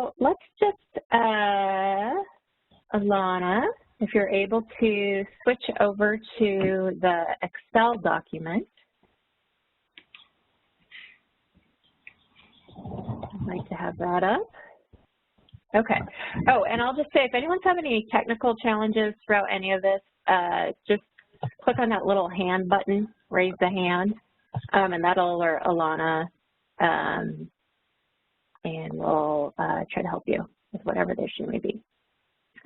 So let's just, Alana, if you're able to switch over to the Excel document. I'd like to have that up. Okay. Oh, and I'll just say, if anyone's having any technical challenges throughout any of this, just click on that little hand button, raise the hand, and that'll alert Alana, and we'll try to help you with whatever the issue may be.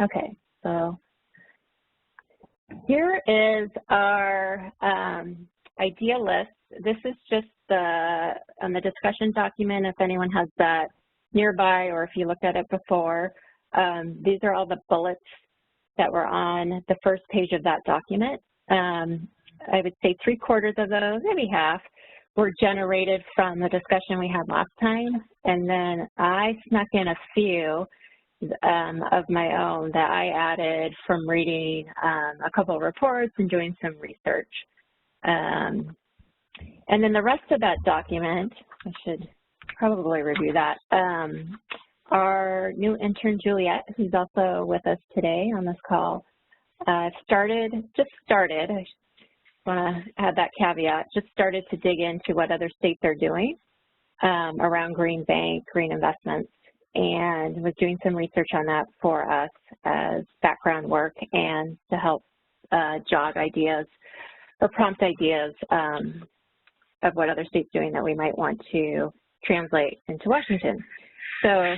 Okay, so here is our idea list. This is just on the discussion document, if anyone has that nearby or if you looked at it before. These are all the bullets that were on the first page of that document. I would say 3/4 of those, maybe half, were generated from the discussion we had last time. And then I snuck in a few of my own that I added from reading a couple of reports and doing some research. And then the rest of that document, I should probably review that. Our new intern, Juliet, who's also with us today on this call, just started, I want to add that caveat, just started to dig into what other states are doing around green bank, green investments, and was doing some research on that for us as background work and to help jog ideas or prompt ideas of what other states doing that we might want to translate into Washington. So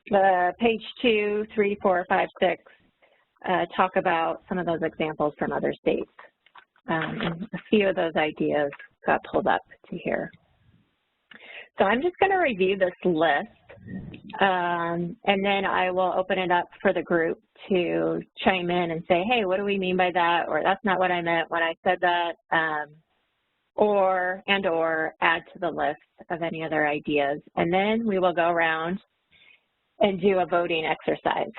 the page 2, 3, 4, 5, 6 talk about some of those examples from other states. And a few of those ideas got pulled up to here. So I'm just going to review this list, and then I will open it up for the group to chime in and say, hey, what do we mean by that? Or that's not what I meant when I said that, or add to the list of any other ideas. And then we will go around and do a voting exercise.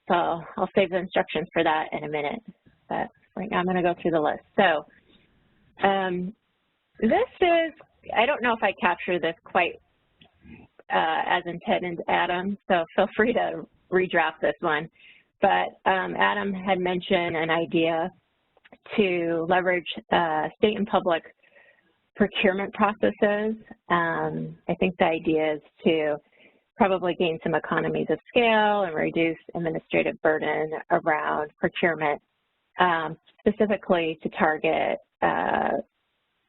So I'll save the instructions for that in a minute. But right now I'm going to go through the list. So this is, I don't know if I capture this quite as intended, Adam, so feel free to redraft this one. But Adam had mentioned an idea to leverage state and public procurement processes. I think the idea is to probably gain some economies of scale and reduce administrative burden around procurement, specifically to target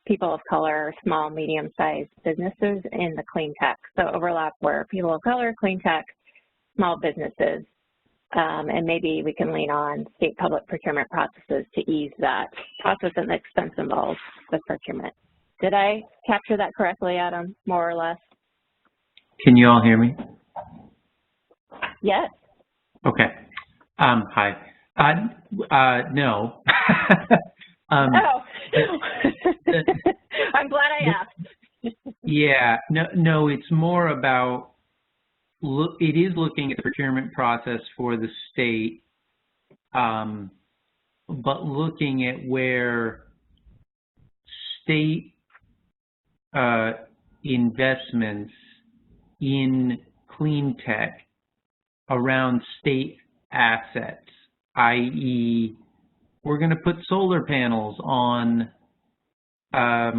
people of color, small, medium-sized businesses in the clean tech. So overlap where people of color, clean tech, small businesses, and maybe we can lean on state public procurement processes to ease that process and the expense involved with procurement. Did I capture that correctly, Adam, more or less? Can you all hear me? Yes. Okay. Hi. No. Oh. I'm glad I asked. Yeah. No, it's more about, it is looking at the procurement process for the state, but looking at where state investments in clean tech around state assets, i.e., we're going to put solar panels on a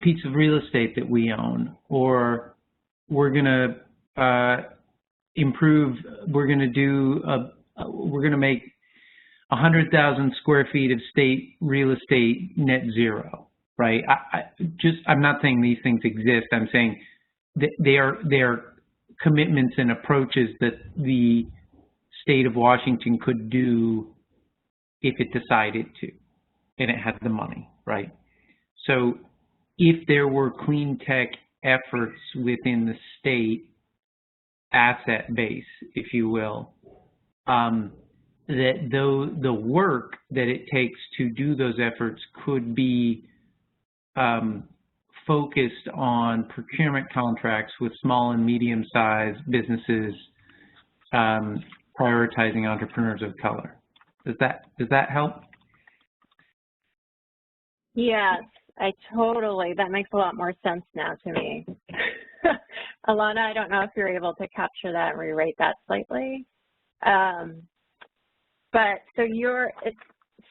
piece of real estate that we own, or we're going to improve, we're going to make 100,000 square feet of state real estate net zero, right? I'm not saying these things exist. I'm saying that they are commitments and approaches that the state of Washington could do if it decided to, and it had the money, right? So if there were clean tech efforts within the state asset base, if you will, that the work that it takes to do those efforts could be focused on procurement contracts with small and medium-sized businesses, prioritizing entrepreneurs of color. Does that help? Yes, that makes a lot more sense now to me. Alana, I don't know if you're able to capture that and rewrite that slightly. But so you're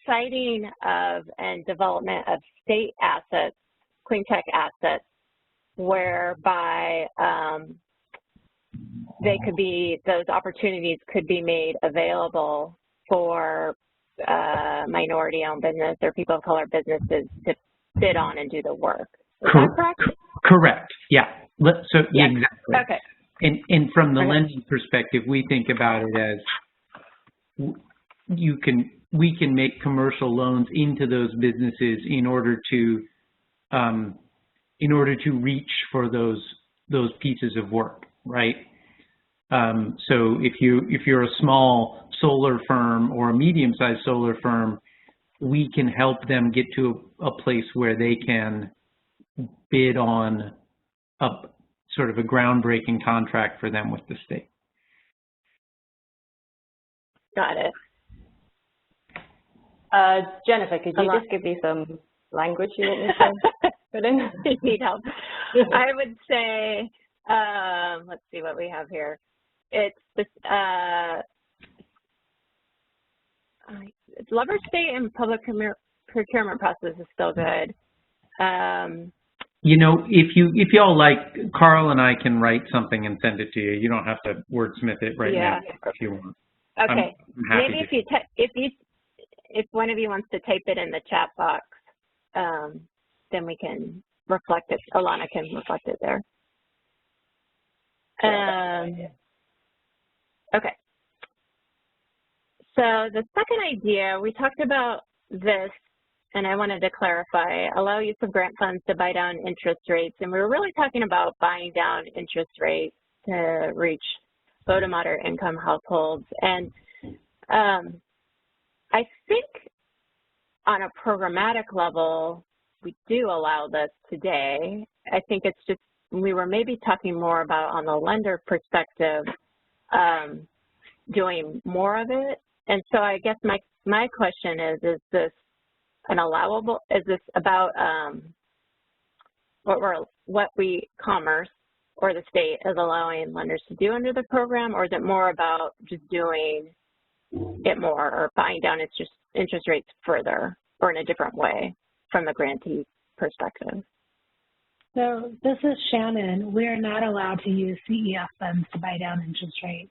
citing of and development of state assets, clean tech assets, whereby they could be, those opportunities could be made available for minority-owned business or people of color businesses to bid on and do the work. Is that correct? Correct. Yeah. So yeah. Exactly. Okay. And from the lending perspective, we think about it as we can make commercial loans into those businesses in order to reach for those pieces of work, right? So if you're a small solar firm or a medium-sized solar firm, we can help them get to a place where they can bid on a sort of a groundbreaking contract for them with the state. Got it. Jennifer, could you just give me some language you want me to put in? You need help. I would say, let's see what we have here. It's this, leverage state and public procurement process is still good. You know, if y'all like, Carl and I can write something and send it to you. You don't have to wordsmith it right now if you want. Okay. Maybe if one of you wants to type it in the chat box, then we can reflect it. Alana can reflect it there. Okay. So the second idea, we talked about this, and I wanted to clarify, allow use of grant funds to buy down interest rates. And we were really talking about buying down interest rates to reach low to moderate income households. And I think on a programmatic level, we do allow this today. I think it's just, we were maybe talking more about on the lender perspective, doing more of it. And so I guess my question is this an allowable, is this about what we, Commerce or the state is allowing lenders to do under the program, or is it more about just doing it more or buying down interest rates further or in a different way from the grantee perspective? So this is Shannon. We are not allowed to use CEF funds to buy down interest rates.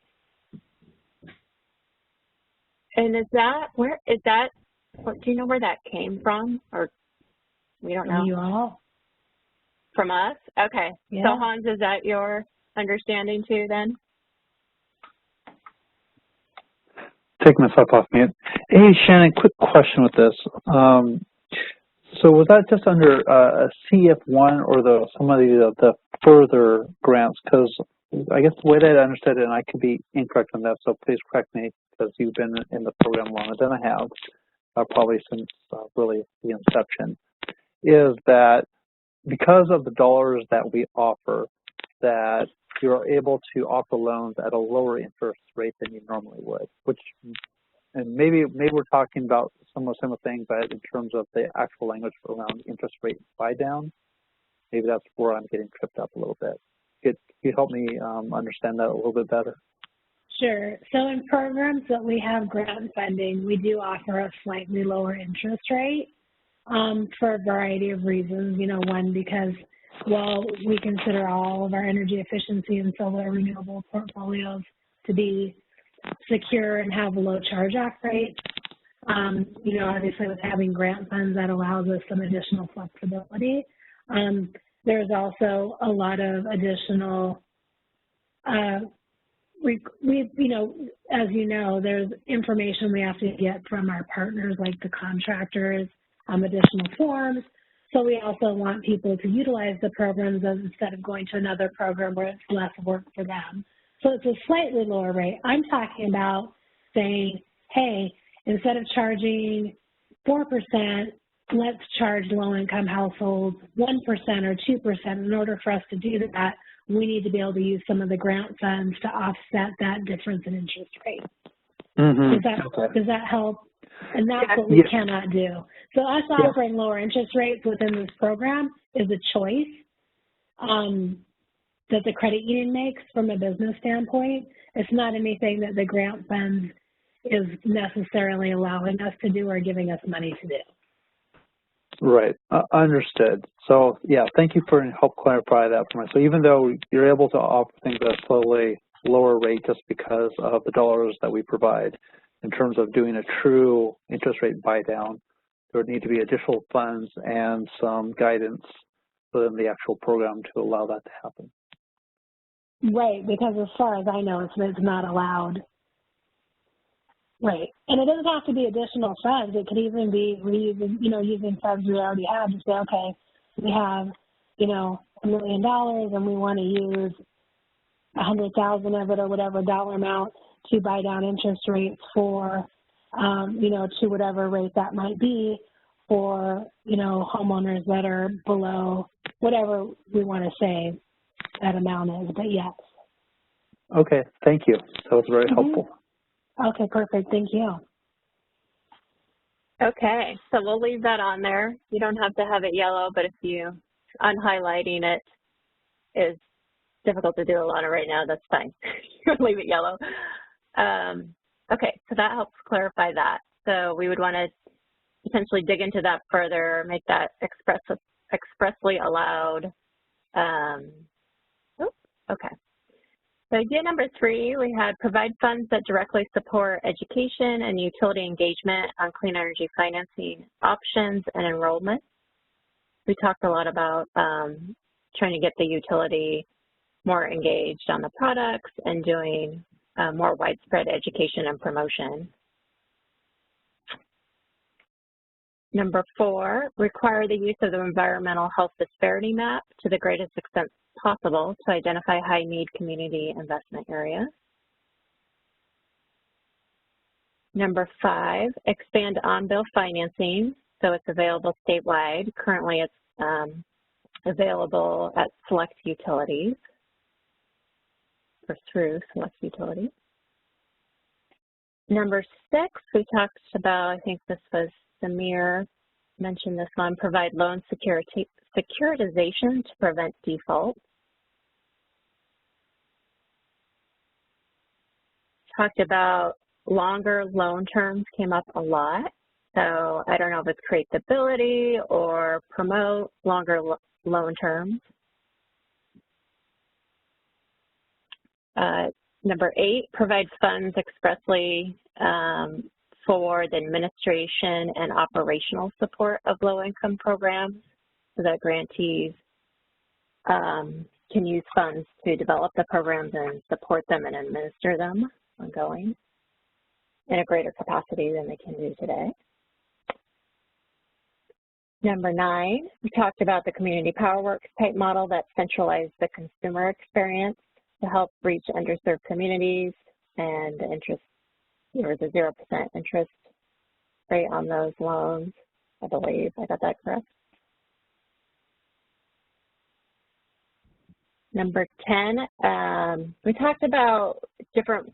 And do you know where that came from? Or we don't know? From you all. From us? Okay. Yeah. So Hans, is that your understanding too then? Take myself off mute. Hey, Shannon, quick question with this. So was that just under a CF1 or some of the further grants? Because I guess the way that I understood it, and I could be incorrect on that, so please correct me, because you've been in the program longer than I have, probably since really the inception, is that because of the dollars that we offer, that you're able to offer loans at a lower interest rate than you normally would, and maybe we're talking about some similar thing, but in terms of the actual language around interest rate buy down, maybe that's where I'm getting tripped up a little bit. Could you help me understand that a little bit better? Sure. So in programs that we have grant funding, we do offer a slightly lower interest rate for a variety of reasons. You know, one, because while we consider all of our energy efficiency and solar renewable portfolios to be secure and have a low charge-off rate, you know, obviously with having grant funds, that allows us some additional flexibility. There's also a lot of additional, you know, as you know, there's information we have to get from our partners like the contractors, additional forms. So we also want people to utilize the programs instead of going to another program where it's less work for them. So it's a slightly lower rate. I'm talking about saying, hey, instead of charging 4%, let's charge low-income households 1% or 2%. In order for us to do that, we need to be able to use some of the grant funds to offset that difference in interest rate. Does that help? And that's what we cannot do. So us offering lower interest rates within this program is a choice. that the credit union makes from a business standpoint. It's not anything that the grant fund is necessarily allowing us to do or giving us money to do. Right, understood. So yeah, thank you for help clarify that for me. So even though you're able to offer things at a slightly lower rate just because of the dollars that we provide, in terms of doing a true interest rate buy down, there would need to be additional funds and some guidance within the actual program to allow that to happen. Right, because as far as I know, it's not allowed. Right, and it doesn't have to be additional funds. It could even be reusing, using funds we already have to say, okay, we have, $1 million and we want to use 100,000 of it or whatever dollar amount to buy down interest rates for, to whatever rate that might be for, homeowners that are below whatever we want to say that amount is. But yes. Okay, thank you. That was very helpful. Okay, perfect. Thank you. Okay, so we'll leave that on there. You don't have to have it yellow, but if you unhighlighting it is difficult to do a lot of right now, that's fine. Leave it yellow. Okay, so that helps clarify that. So we would want to potentially dig into that further, make that expressly allowed. Okay. So idea number 3, we had provide funds that directly support education and utility engagement on clean energy financing options and enrollment. We talked a lot about trying to get the utility more engaged on the products and doing more widespread education and promotion. Number 4, require the use of the environmental health disparity map to the greatest extent possible to identify high-need community investment areas. Number 5, expand on-bill financing so it's available statewide. Currently, it's available at select utilities or through select utilities. Number 6, we talked about, I think this was Samir mentioned this one, provide loan securitization to prevent default. Talked about longer loan terms came up a lot. So I don't know if it's create stability or promote longer loan terms. Number 8, provide funds expressly for the administration and operational support of low-income programs so that grantees can use funds to develop the programs and support them and administer them ongoing in a greater capacity than they can do today. Number 9, we talked about the community PowerWorks type model that centralized the consumer experience to help reach underserved communities, and the interest, there was a 0% interest rate on those loans, I believe. I got that correct. Number 10, we talked about different,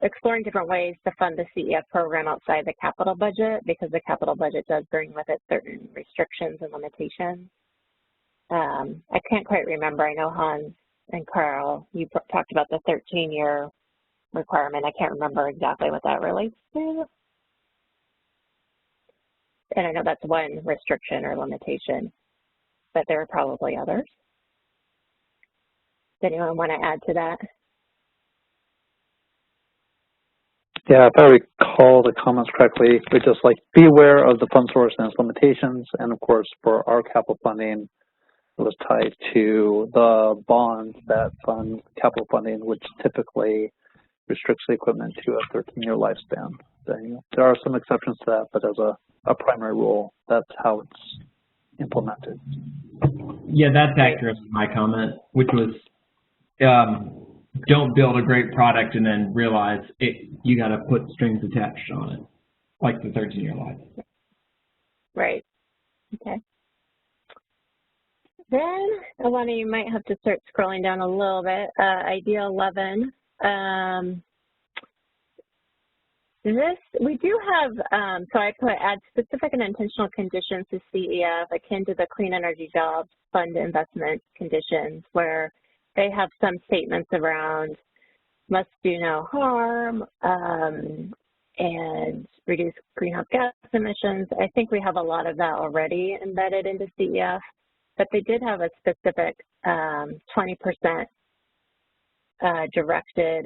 exploring different ways to fund the CEF program outside the capital budget, because the capital budget does bring with it certain restrictions and limitations. I can't quite remember. I know Hans and Carl, you talked about the 13-year requirement. I can't remember exactly what that relates to. And I know that's one restriction or limitation, but there are probably others. Does anyone want to add to that? Yeah, if I recall the comments correctly, it's just like be aware of the fund source and its limitations, and of course for our capital funding, it was tied to the bonds that fund capital funding, which typically restricts the equipment to a 13-year lifespan. So, there are some exceptions to that, but as a primary rule, that's how it's implemented. Yeah, that's accurate to my comment, which was don't build a great product and then realize you got to put strings attached on it, like the 13-year life. Right. Okay. Then, Alana, you might have to start scrolling down a little bit. Idea 11. We do have, so I put add specific and intentional conditions to CEF akin to the Clean Energy Jobs Fund investment conditions, where they have some statements around must do no harm and reduce greenhouse gas emissions. I think we have a lot of that already embedded into CEF, but they did have a specific 20% directed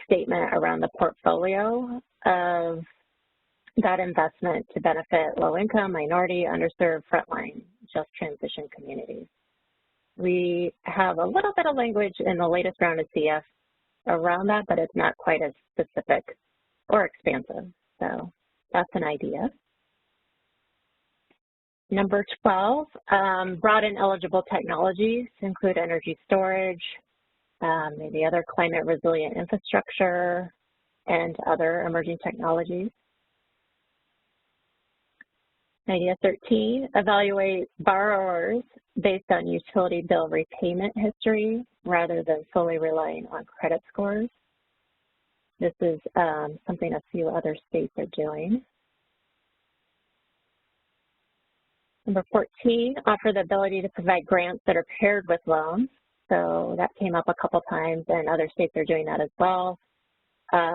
statement around the portfolio of that investment to benefit low-income, minority, underserved, frontline, just transition communities. We have a little bit of language in the latest round of CF around that, but it's not quite as specific or expansive. So that's an idea. Number 12, broaden eligible technologies to include energy storage, maybe other climate resilient infrastructure, and other emerging technologies. Idea 13, evaluate borrowers based on utility bill repayment history rather than solely relying on credit scores. This is something a few other states are doing. Number 14, offer the ability to provide grants that are paired with loans. So that came up a couple times, and other states are doing that as well,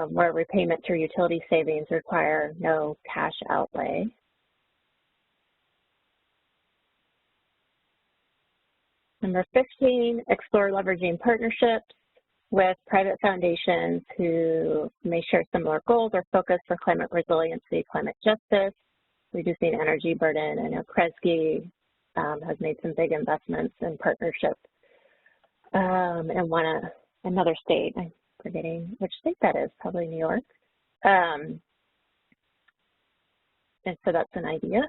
where repayment through utility savings require no cash outlay. Number 15, explore leveraging partnerships with private foundations who may share similar goals or focus for climate resiliency, climate justice, reducing energy burden. I know Kresge has made some big investments in partnerships. And another state, I'm forgetting which state that is, probably New York. And so that's an idea.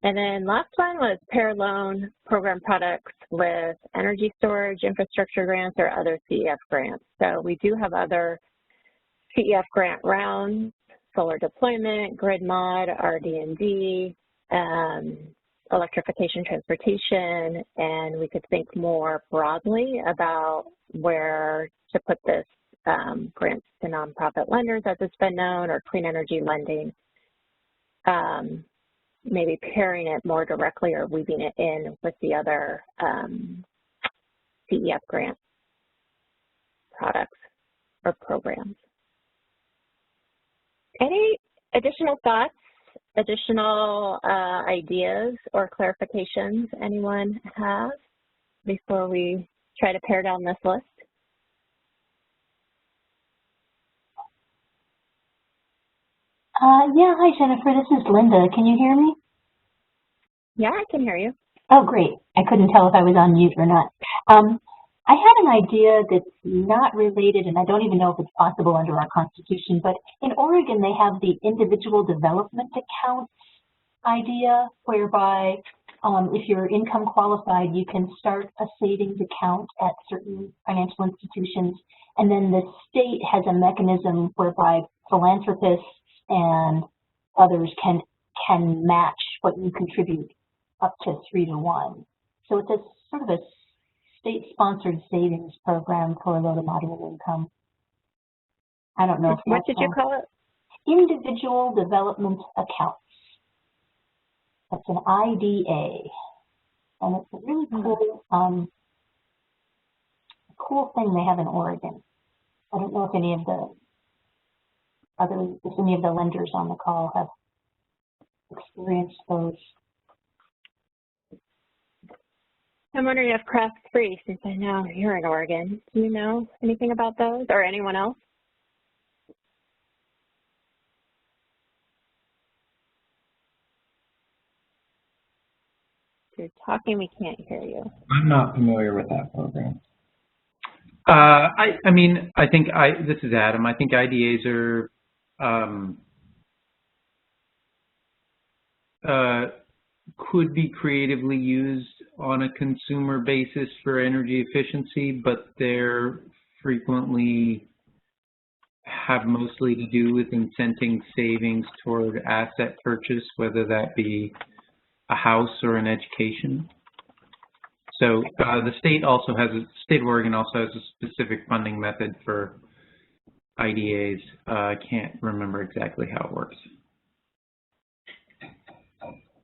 And then last one was pair loan program products with energy storage, infrastructure grants, or other CEF grants. So we do have other CEF grant rounds, solar deployment, grid mod, RD&D, electrification transportation, and we could think more broadly about where to put this grants to nonprofit lenders, as it's been known, or clean energy lending. Maybe pairing it more directly or weaving it in with the other CEF grant products or programs. Any additional thoughts, additional ideas or clarifications anyone has before we try to pare down this list? Yeah, hi Jennifer, this is Linda. Can you hear me? Yeah, I can hear you. Oh, great. I couldn't tell if I was on mute or not. I had an idea that's not related, and I don't even know if it's possible under our Constitution, but in Oregon they have the individual development account idea, whereby if you're income qualified, you can start a savings account at certain financial institutions, and then the state has a mechanism whereby philanthropists and others can match what you contribute up to 3-to-1. So it's a sort of a state-sponsored savings program for low to moderate income. I don't know if what did you call it? Individual development accounts. That's an IDA, and it's a really cool thing they have in Oregon. I don't know if any of the lenders on the call have experienced those. I'm wondering if Craft Free, since I know you're in Oregon, do you know anything about those or anyone else? If you're talking, we can't hear you. I'm not familiar with that program. I mean, I think this is Adam. I think IDAs are could be creatively used on a consumer basis for energy efficiency, but they're frequently have mostly to do with incenting savings toward asset purchase, whether that be a house or an education. So the state of Oregon also has a specific funding method for IDAs. I can't remember exactly how it works.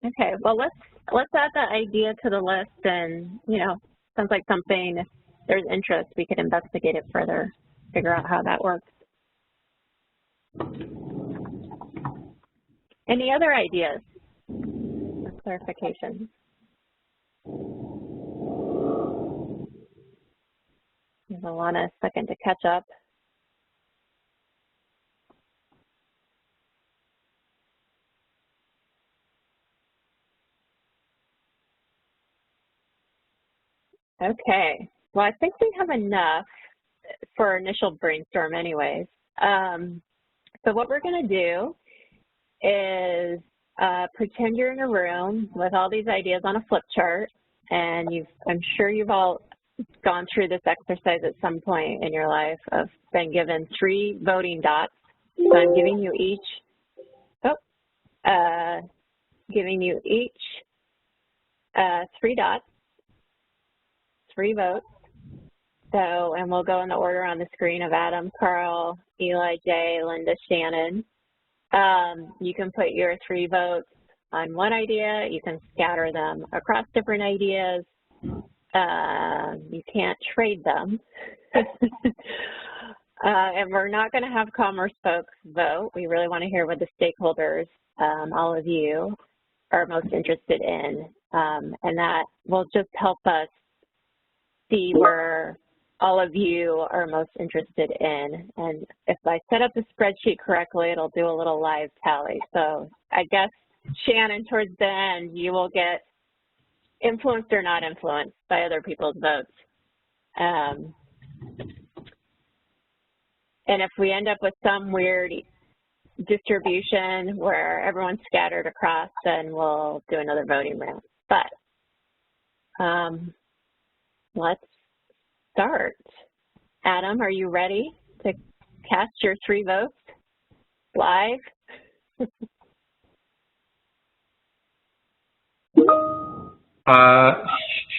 Okay, well, let's let's add that idea to the list, and, you know, sounds like something, if there's interest, we could investigate it further, figure out how that works. Any other ideas or clarifications? Give Alana a second to catch up. Okay, well, I think we have enough for our initial brainstorm anyways. So what we're gonna do is pretend you're in a room with all these ideas on a flip chart, and I'm sure you've all gone through this exercise at some point in your life of been given 3 voting dots. So I'm giving you each, giving you each 3 dots, 3 votes. So, and we'll go in the order on the screen of Adam, Carl, Eli, Jay, Linda, Shannon. You can put your 3 votes on one idea. You can scatter them across different ideas. You can't trade them. And we're not going to have commerce folks vote. We really want to hear what the stakeholders, all of you, are most interested in. And that will just help us see where all of you are most interested in. And if I set up the spreadsheet correctly, it'll do a little live tally. So I guess, Shannon, towards the end, you will get influenced or not influenced by other people's votes. And if we end up with some weird distribution where everyone's scattered across, then we'll do another voting round. But let's start. Adam, are you ready to cast your 3 votes live?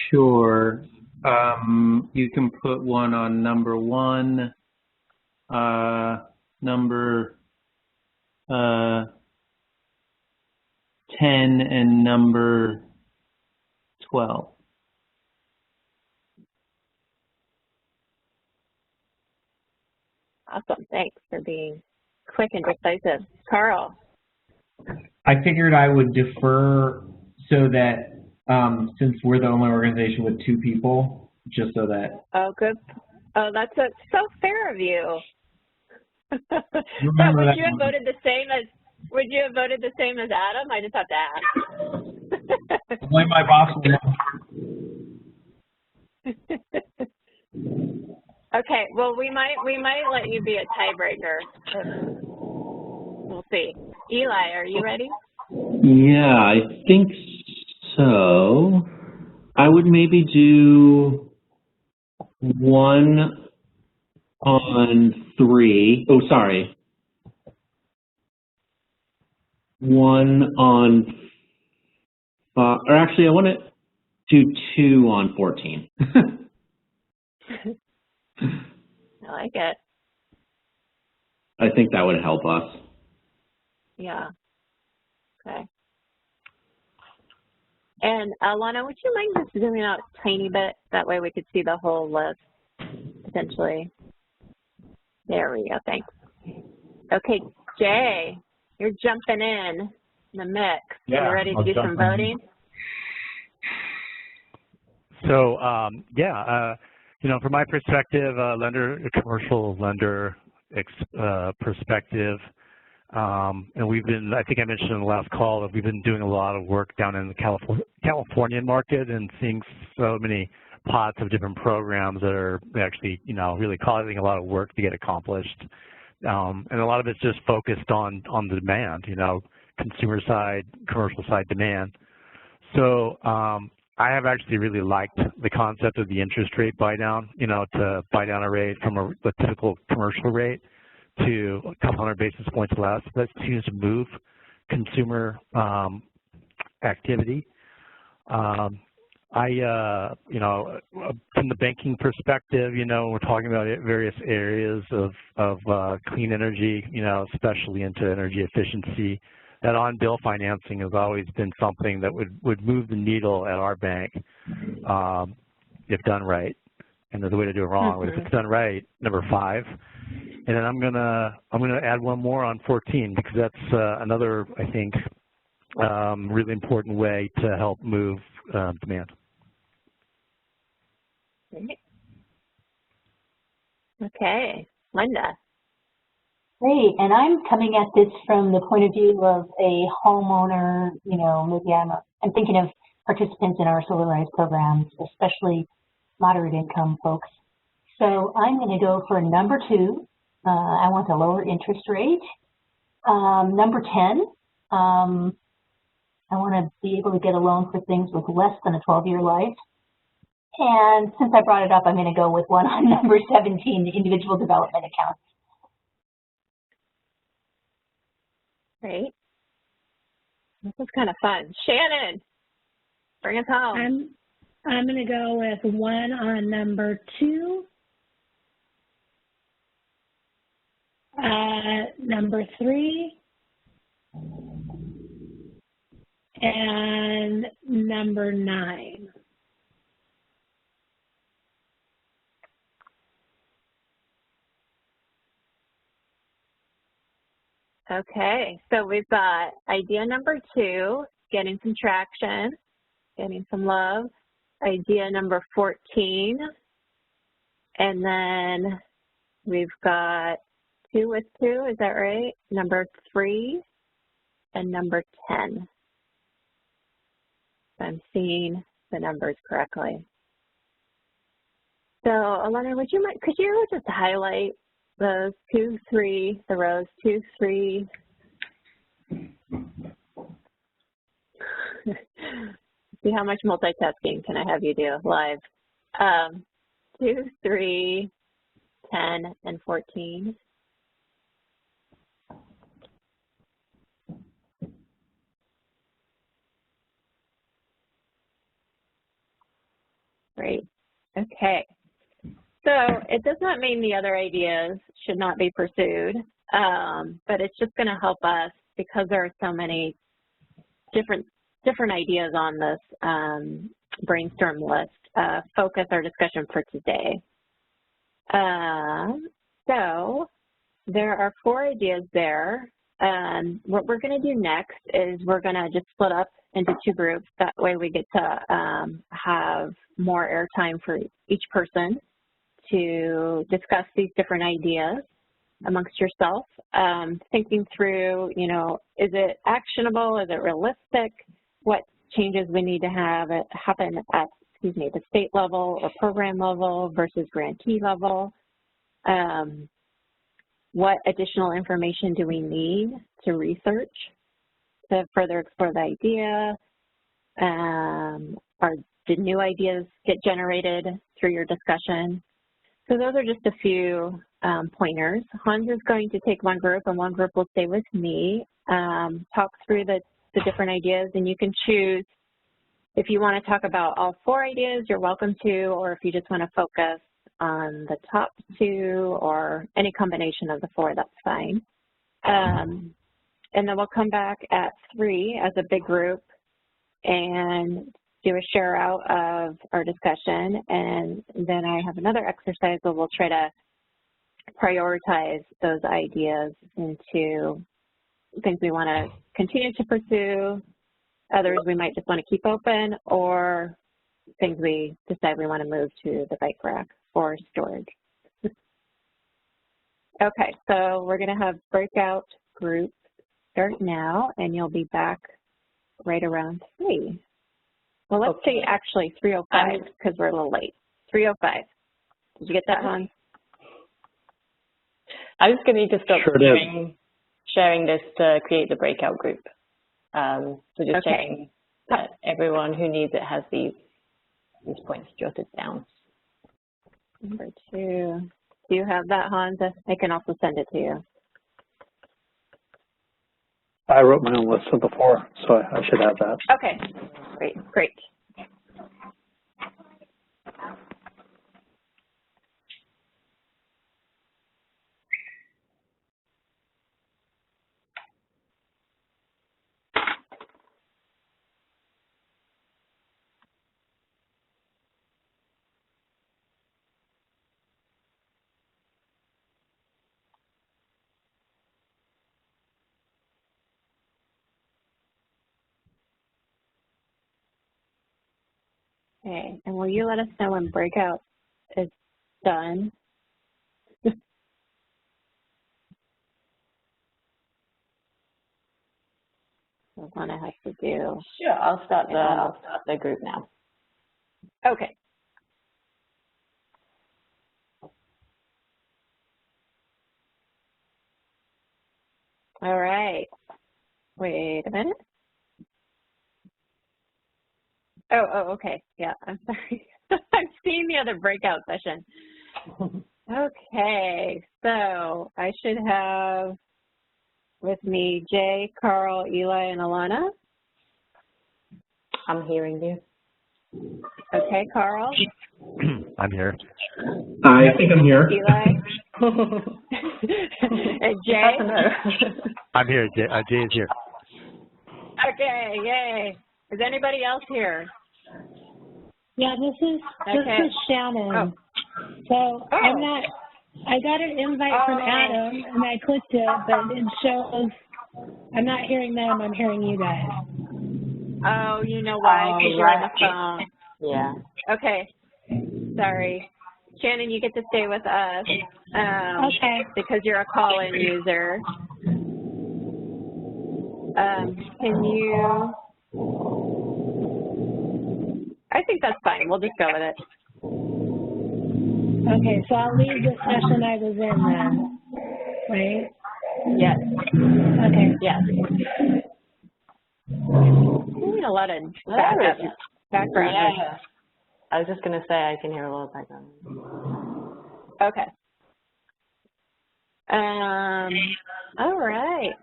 Sure. You can put one on number 1, number 10, and number 12. Awesome. Thanks for being quick and decisive. Carl. I figured I would defer so that since we're the only organization with 2 people, just so that. Oh, good. Oh, that's so fair of you. But Remember you have voted the same as? Would you have voted the same as Adam? I just have to ask. Blame my boss. Okay. Well, we might let you be a tiebreaker. We'll see. Eli, are you ready? Yeah, I think so. I would maybe do 1 on 3. Oh, sorry. 1 on 5. Or actually, I want to do 2 on 14. I like it. I think that would help us. Yeah. Okay. And Alana, would you mind just zooming out a tiny bit? That way we could see the whole list, potentially. There we go, thanks. Okay, Jay, you're jumping in the mix. Yeah, you ready to do some voting? So, you know, from my perspective, commercial lender perspective, and we've been, I think I mentioned in the last call that we've been doing a lot of work down in the Californian market and seeing so many pots of different programs that are actually, you know, really causing a lot of work to get accomplished. And a lot of it's just focused on the demand, you know, consumer side, commercial side demand. So I have actually really liked the concept of the interest rate buy down, you know, to buy down a rate from a typical commercial rate to a couple hundred basis points less. That seems to move consumer activity. You know, from the banking perspective, you know, we're talking about various areas of clean energy, you know, especially into energy efficiency. that on-bill financing has always been something that would move the needle at our bank if done right. And there's a way to do it wrong, but if it's done right, number 5. And then I'm gonna add one more on 14 because that's another, I think, really important way to help move demand. Great. Okay, Linda. Great, and I'm coming at this from the point of view of a homeowner. You know, maybe I'm thinking of participants in our Solar Rise programs, especially moderate income folks. So I'm going to go for number 2. I want a lower interest rate. Number 10, I want to be able to get a loan for things with less than a 12-year life. And since I brought it up, I'm going to go with one on number 17, the individual development accounts. Great. This is kind of fun. Shannon, bring us home. I'm going to go with one on number 2. Number 3. And number 9. Okay, so we've got idea number 2, getting some traction, getting some love. Idea number 14, and then we've got 2 with 2, is that right? Number 3 and number 10. If I'm seeing the numbers correctly. So, Alana, could you just highlight those 2, 3, the rows 2, 3. See how much multitasking can I have you do live? 2, 3, 10, and 14. Great. Okay. So it does not mean the other ideas should not be pursued, but it's just going to help us, because there are so many different ideas on this brainstorm list, focus our discussion for today. So there are 4 ideas there. What we're going to do next is we're going to just split up into 2 groups. That way we get to have more airtime for each person to discuss these different ideas amongst yourself, thinking through, you know, is it actionable, is it realistic, what changes we need to have happen at, the state level or program level versus grantee level, what additional information do we need to research to further explore the idea, or did new ideas get generated through your discussion? So those are just a few pointers. Hans is going to take one group, and one group will stay with me, talk through the different ideas, and you can choose if you want to talk about all 4 ideas, you're welcome to, or if you just want to focus on the top 2 or any combination of the 4, that's fine. And then we'll come back at 3 as a big group and do a share out of our discussion, and then I have another exercise where we'll try to prioritize those ideas into things we want to continue to pursue, others we might just want to keep open, or things we decide we want to move to the bike rack or storage. Okay, so we're going to have breakout groups start now, and you'll be back right around 3. Well, let's say actually 3:05 because we're a little late. 3:05. Did you get that, Hans? I was going to just stop Sure sharing this to create the breakout group. So just checking that everyone who needs it has these points jotted down. Number 2. Do you have that, Hans? I can also send it to you. I wrote my own list of the 4, so I should have that. Okay, great. Okay, and will you let us know when breakout is done? Alana has to do. Sure, I'll start the group now. Okay. All right. Wait a minute. Oh, okay. Yeah, I'm sorry. I'm seeing the other breakout session. Okay, so I should have with me Jay, Carl, Eli, and Alana. I'm hearing you. Okay, Carl. I'm here. I think I'm here. Eli. And Jay. I'm here. Jay is here. Okay, yay. Is anybody else here? Yeah, this is Shannon. Oh. So I got an invite from Adam and I clicked it, but it shows I'm not hearing them, I'm hearing you guys. Oh, you know why? Because you're on the phone. Yeah. Okay. Sorry. Shannon, you get to stay with us. Okay. Because you're a call-in user. Can you... I think that's fine. We'll just go with it. Okay, so I'll leave the session I was in then, right? Yes. Okay. Yes. Hearing a lot of background. Yeah. I was just going to say I can hear a lot of background. Okay. All right.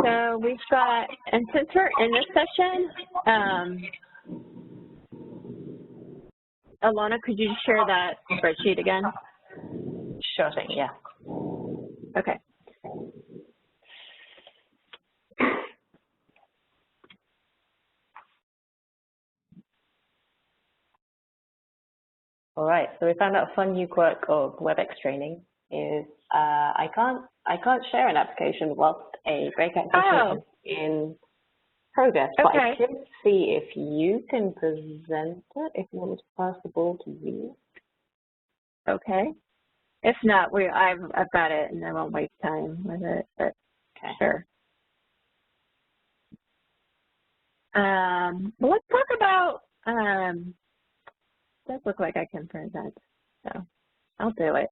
So we've got, and since we're in this session, Alana, could you share that spreadsheet again? Sure thing, yeah. Okay. All right, so we found out a fun new quirk of WebEx training is I can't share an application whilst a breakout session is in progress, but I can see if you can present it, if you want me to pass the ball to you. Okay. If not, I've got it and I won't waste time with it, but sure. Well, let's talk about, it does look like I can present, so I'll do it.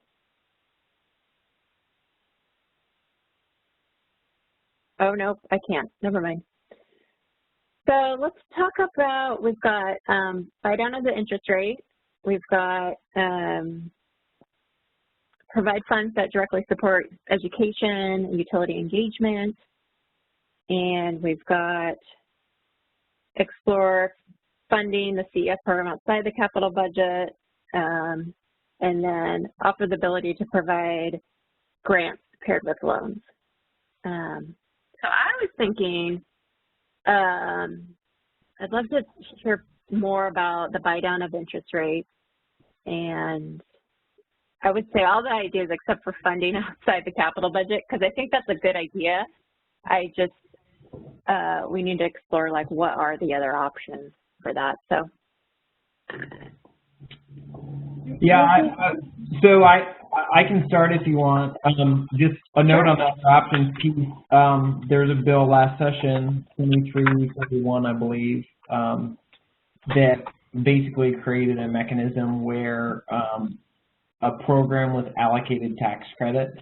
Oh, nope, I can't. Never mind. So let's talk about, we've got buy down of the interest rate. We've got provide funds that directly support education and utility engagement. And we've got explore funding the CEF program outside the capital budget. And then offer the ability to provide grants paired with loans. So I was thinking, I'd love to hear more about the buy down of interest rates, and I would say all the ideas except for funding outside the capital budget, because I think that's a good idea. I just, we need to explore like what are the other options for that, so. Yeah, so I can start if you want. Just a note on that options piece. There's a bill last session, 2331, I believe, that basically created a mechanism where a program with allocated tax credits,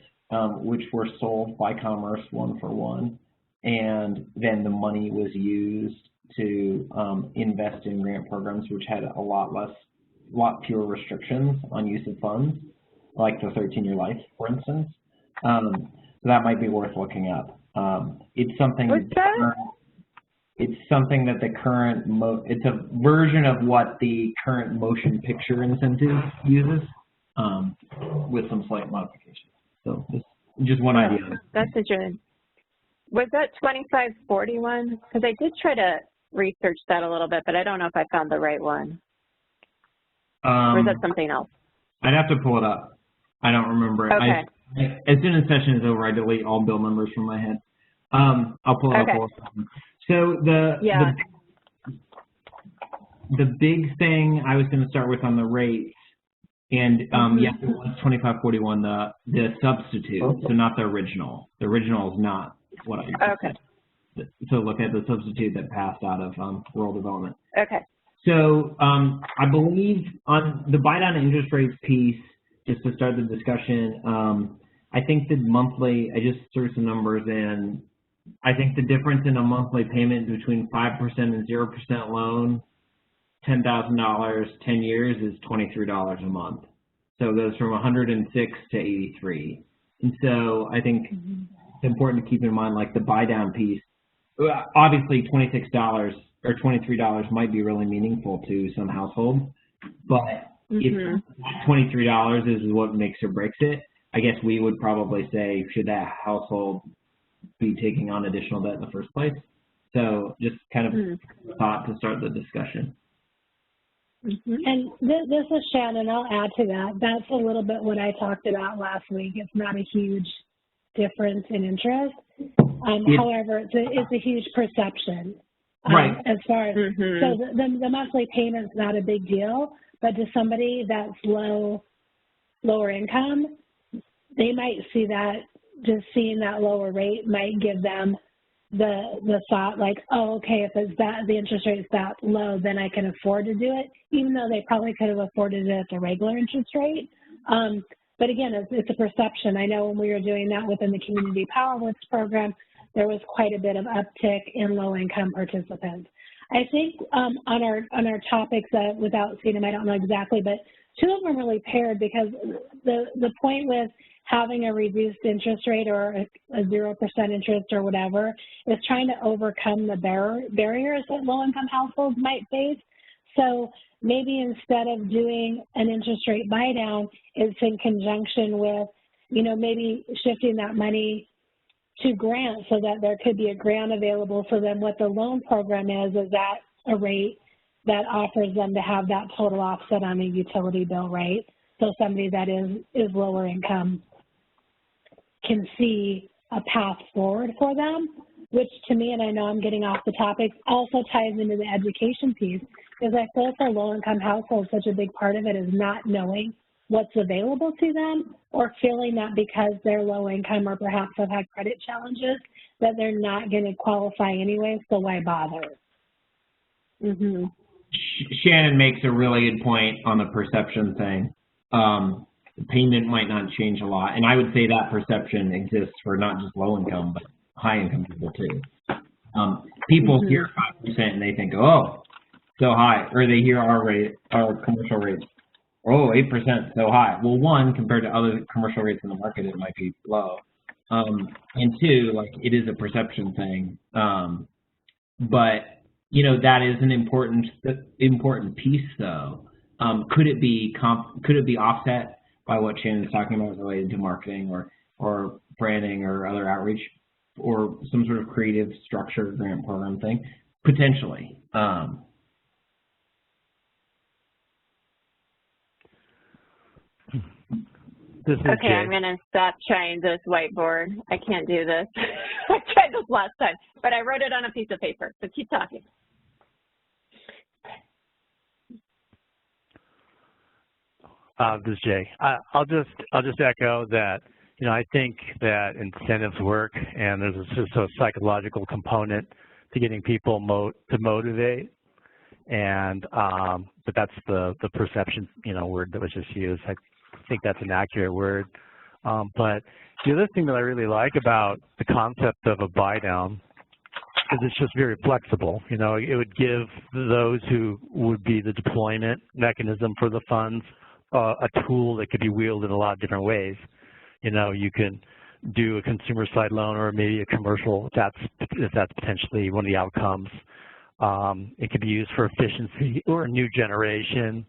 which were sold by Commerce 1-for-1, and then the money was used to invest in grant programs, which had a lot fewer restrictions on use of funds, like the 13-year life, for instance. So that might be worth looking up. It's something. It's something that the current it's a version of what the current motion picture incentive uses, with some slight modifications. So just one idea. That's interesting. Was that 2541? Because I did try to research that a little bit, but I don't know if I found the right one. Or is that something else? I'd have to pull it up. I don't remember it. Okay. As soon as session is over, I delete all bill numbers from my head. I'll pull it up. So the big thing I was going to start with on the rates, and yes, it was 2541, the substitute, so not the original. The original is not what I okay. So look at the substitute that passed out of rural development. Okay. So I believe on the buy down interest rates piece, just to start the discussion, I think the monthly, I just threw some numbers in. I think the difference in a monthly payment between 5% and 0% loan, $10,000, 10 years is $23 a month. So it goes from 106 to 83. And so I think it's important to keep in mind, like the buy down piece. Obviously, $26 or $23 might be really meaningful to some households, but if $23 is what makes or breaks it, I guess we would probably say, should that household be taking on additional debt in the first place? So just kind of a thought to start the discussion. And this is Shannon. I'll add to that. That's a little bit what I talked about last week. It's not a huge difference in interest. However, it's a huge perception. Right. As far as, so the monthly payment's not a big deal, but to somebody that's lower income, they might see that, just seeing that lower rate might give them the thought like, oh, okay, if it's that, the interest rate's that low, then I can afford to do it, even though they probably could have afforded it at the regular interest rate. But again, it's a perception. I know when we were doing that within the Community Power Works program, there was quite a bit of uptick in low-income participants. I think on our topics, without seeing them, I don't know exactly, but two of them really paired, because the point with having a reduced interest rate or a 0% interest or whatever is trying to overcome the barriers that low-income households might face. So maybe instead of doing an interest rate buy down, it's in conjunction with, you know, maybe shifting that money to grant, so that there could be a grant available. So then what the loan program is at a rate that offers them to have that total offset on a utility bill, right? So somebody that is lower income can see a path forward for them, which to me, and I know I'm getting off the topic, also ties into the education piece, because I feel for low-income households, such a big part of it is not knowing what's available to them, or feeling that because they're low income or perhaps have had credit challenges that they're not going to qualify anyway, so why bother? Shannon makes a really good point on the perception thing. The payment might not change a lot, and I would say that perception exists for not just low income, but high income people too. People hear 5% and they think, oh, so high, or they hear our commercial rates, oh, 8%, so high. Well, one, compared to other commercial rates in the market, it might be low. And two, like, it is a perception thing. But, you know, that is an important piece, though. Could it be offset by what Shannon is talking about related to marketing or branding or other outreach, or some sort of creative structure grant program thing? Potentially. Okay, I'm going to stop trying this whiteboard. I can't do this. I tried this last time, but I wrote it on a piece of paper, so keep talking. This is Jay. I'll just echo that. You know, I think that incentives work, and there's just a psychological component to getting people to motivate. And but that's the perception, you know, word that was just used. I think that's an accurate word. But the other thing that I really like about the concept of a buy down is it's just very flexible. You know, it would give those who would be the deployment mechanism for the funds a tool that could be wielded in a lot of different ways. You know, you can do a consumer side loan or maybe a commercial if that's potentially one of the outcomes. It could be used for efficiency or a new generation.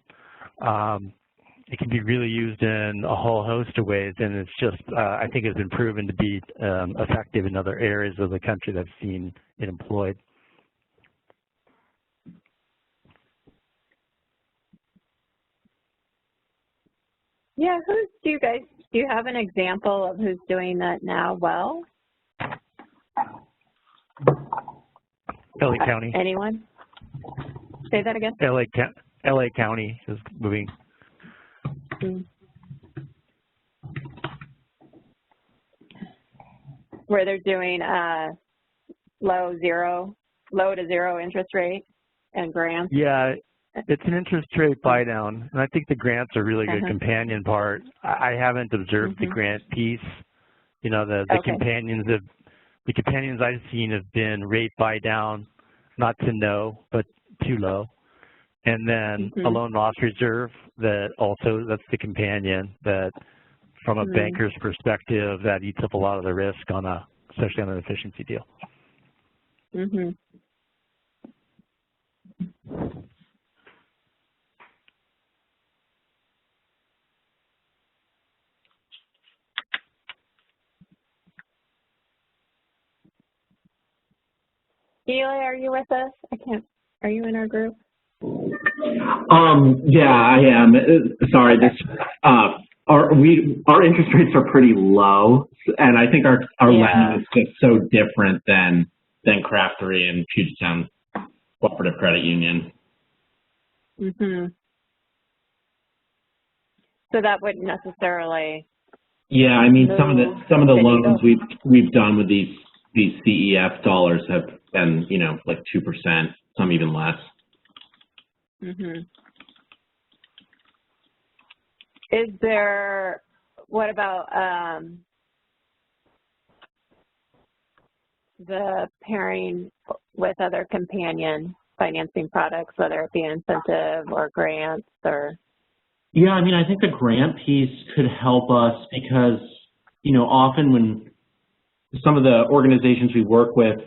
It can be really used in a whole host of ways, and it's just, I think it's been proven to be effective in other areas of the country that have seen it employed. Yeah, do you have an example of who's doing that now well? LA County. Anyone? Say that again? LA County is moving. Where they're doing low to zero interest rate and grants? Yeah, it's an interest rate buy down, and I think the grants are a really good companion part. I haven't observed the grant piece. You know, the companions I've seen have been rate buy down, not to no, but too low. And then a loan loss reserve that's the companion that from a banker's perspective that eats up a lot of the risk especially on an efficiency deal. Eli, are you with us? Are you in our group? Yeah, I am. Sorry, our interest rates are pretty low, and I think our lending is just so different than Craft 3 and Puget Sound Cooperative Credit Union. So that wouldn't necessarily. Yeah, I mean some of the loans we've done with these CEF dollars have been, you know, like 2%, some even less. Is there, what about the pairing with other companion financing products, whether it be incentive or grants or? Yeah, I mean, I think the grant piece could help us because, you know, often when some of the organizations we work with,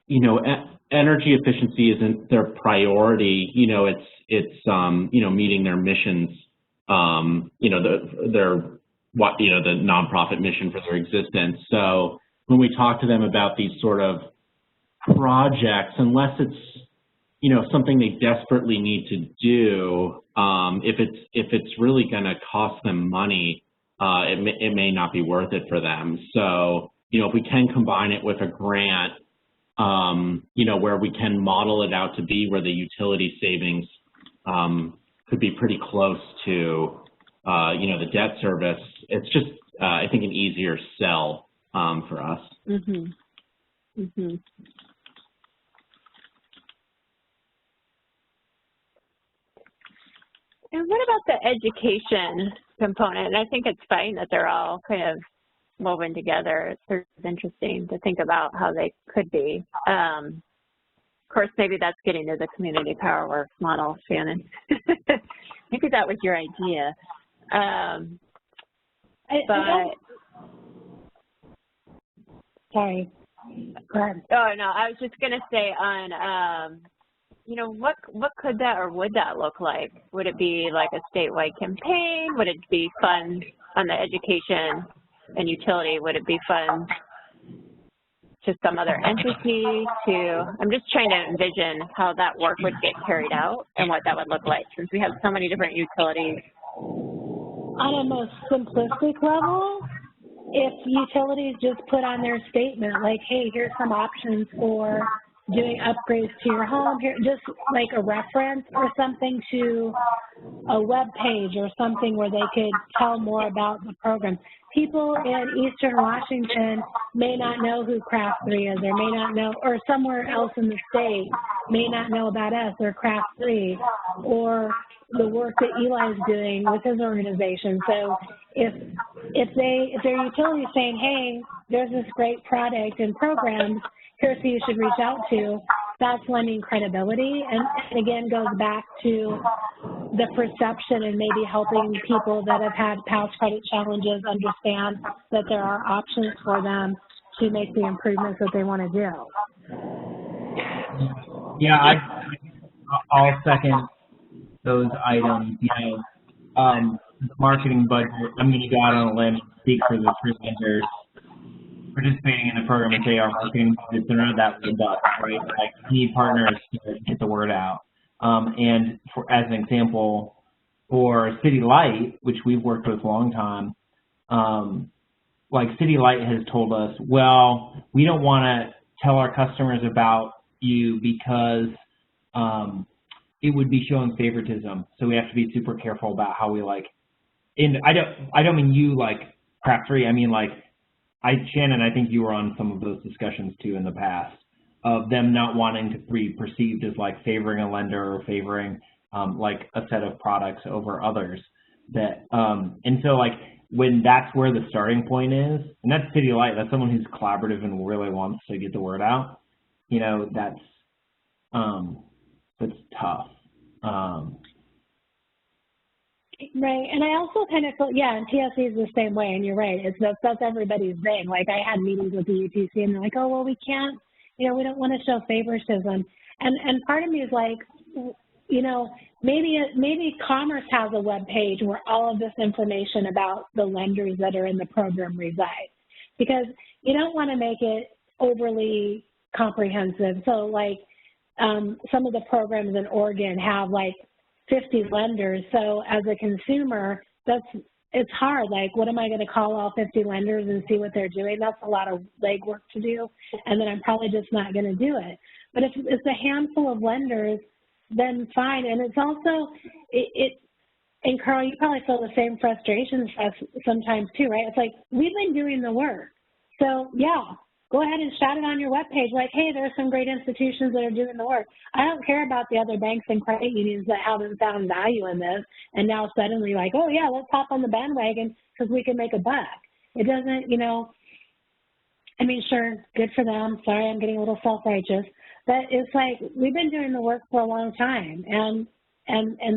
you know, energy efficiency isn't their priority. You know, it's you know, meeting their missions. You know, the nonprofit mission for their existence. So when we talk to them about these sort of projects, unless it's, you know, something they desperately need to do, if it's really going to cost them money, it may not be worth it for them. So, you know, if we can combine it with a grant, you know, where we can model it out to be where the utility savings could be pretty close to, you know, the debt service, it's just, I think, an easier sell for us. And what about the education component? And I think it's fine that they're all kind of woven together. It's sort of interesting to think about how they could be. Of course, maybe that's getting to the community power works model, Shannon. Maybe that was your idea. Sorry. Go ahead. Oh, no, I was just going to say on, you know, what could that or would that look like? Would it be like a statewide campaign? Would it be funds on the education and utility? Would it be funds to some other entity I'm just trying to envision how that work would get carried out and what that would look like since we have so many different utilities. On a most simplistic level, if utilities just put on their statement like, hey, here's some options for doing upgrades to your home, here, just like a reference or something to a web page or something where they could tell more about the program. People in Eastern Washington may not know who Craft 3 is, or may not know, or somewhere else in the state may not know about us or Craft 3, or the work that Eli's doing with his organization. So if their utility is saying, hey, there's this great product and programs, here's who you should reach out to, that's lending credibility, and again goes back to the perception and maybe helping people that have had past credit challenges understand that there are options for them to make the improvements that they want to do. Yeah, I'll second those items. You know, the marketing budget, I'm going to go out on a limb and speak for the three vendors participating in the program and say our marketing budgets are not that robust, right? Like, we need partners to get the word out. And as an example, for City Light, which we've worked with a long time, like City Light has told us, well, we don't want to tell our customers about you because it would be showing favoritism. So we have to be super careful about how we like. And I don't mean you like Craft3. I mean like Shannon. I think you were on some of those discussions too in the past of them not wanting to be perceived as like favoring a lender or favoring like a set of products over others. That and so like when that's where the starting point is, and that's City Light. That's someone who's collaborative and really wants to get the word out. You know, that's tough. Right, and I also kind of feel, yeah, and TSC is the same way, and you're right. That's everybody's thing. Like I had meetings with the UTC, and they're like, oh well, we can't, you know, we don't want to show favoritism, and part of me is like, you know, maybe Commerce has a web page where all of this information about the lenders that are in the program reside, because you don't want to make it overly comprehensive. So like some of the programs in Oregon have like 50 lenders. So as a consumer, it's hard. Like, what am I going to call all 50 lenders and see what they're doing? That's a lot of legwork to do, and then I'm probably just not going to do it. But if it's a handful of lenders, then fine. And it's also, and Carl, you probably feel the same frustrations sometimes too, right? It's like, we've been doing the work. So yeah, go ahead and shout it on your webpage, like, hey, there's some great institutions that are doing the work. I don't care about the other banks and credit unions that haven't found value in this, and now suddenly like, oh yeah, let's hop on the bandwagon because we can make a buck. It doesn't, you know, I mean, sure, good for them. Sorry, I'm getting a little self-righteous. But it's like, we've been doing the work for a long time, and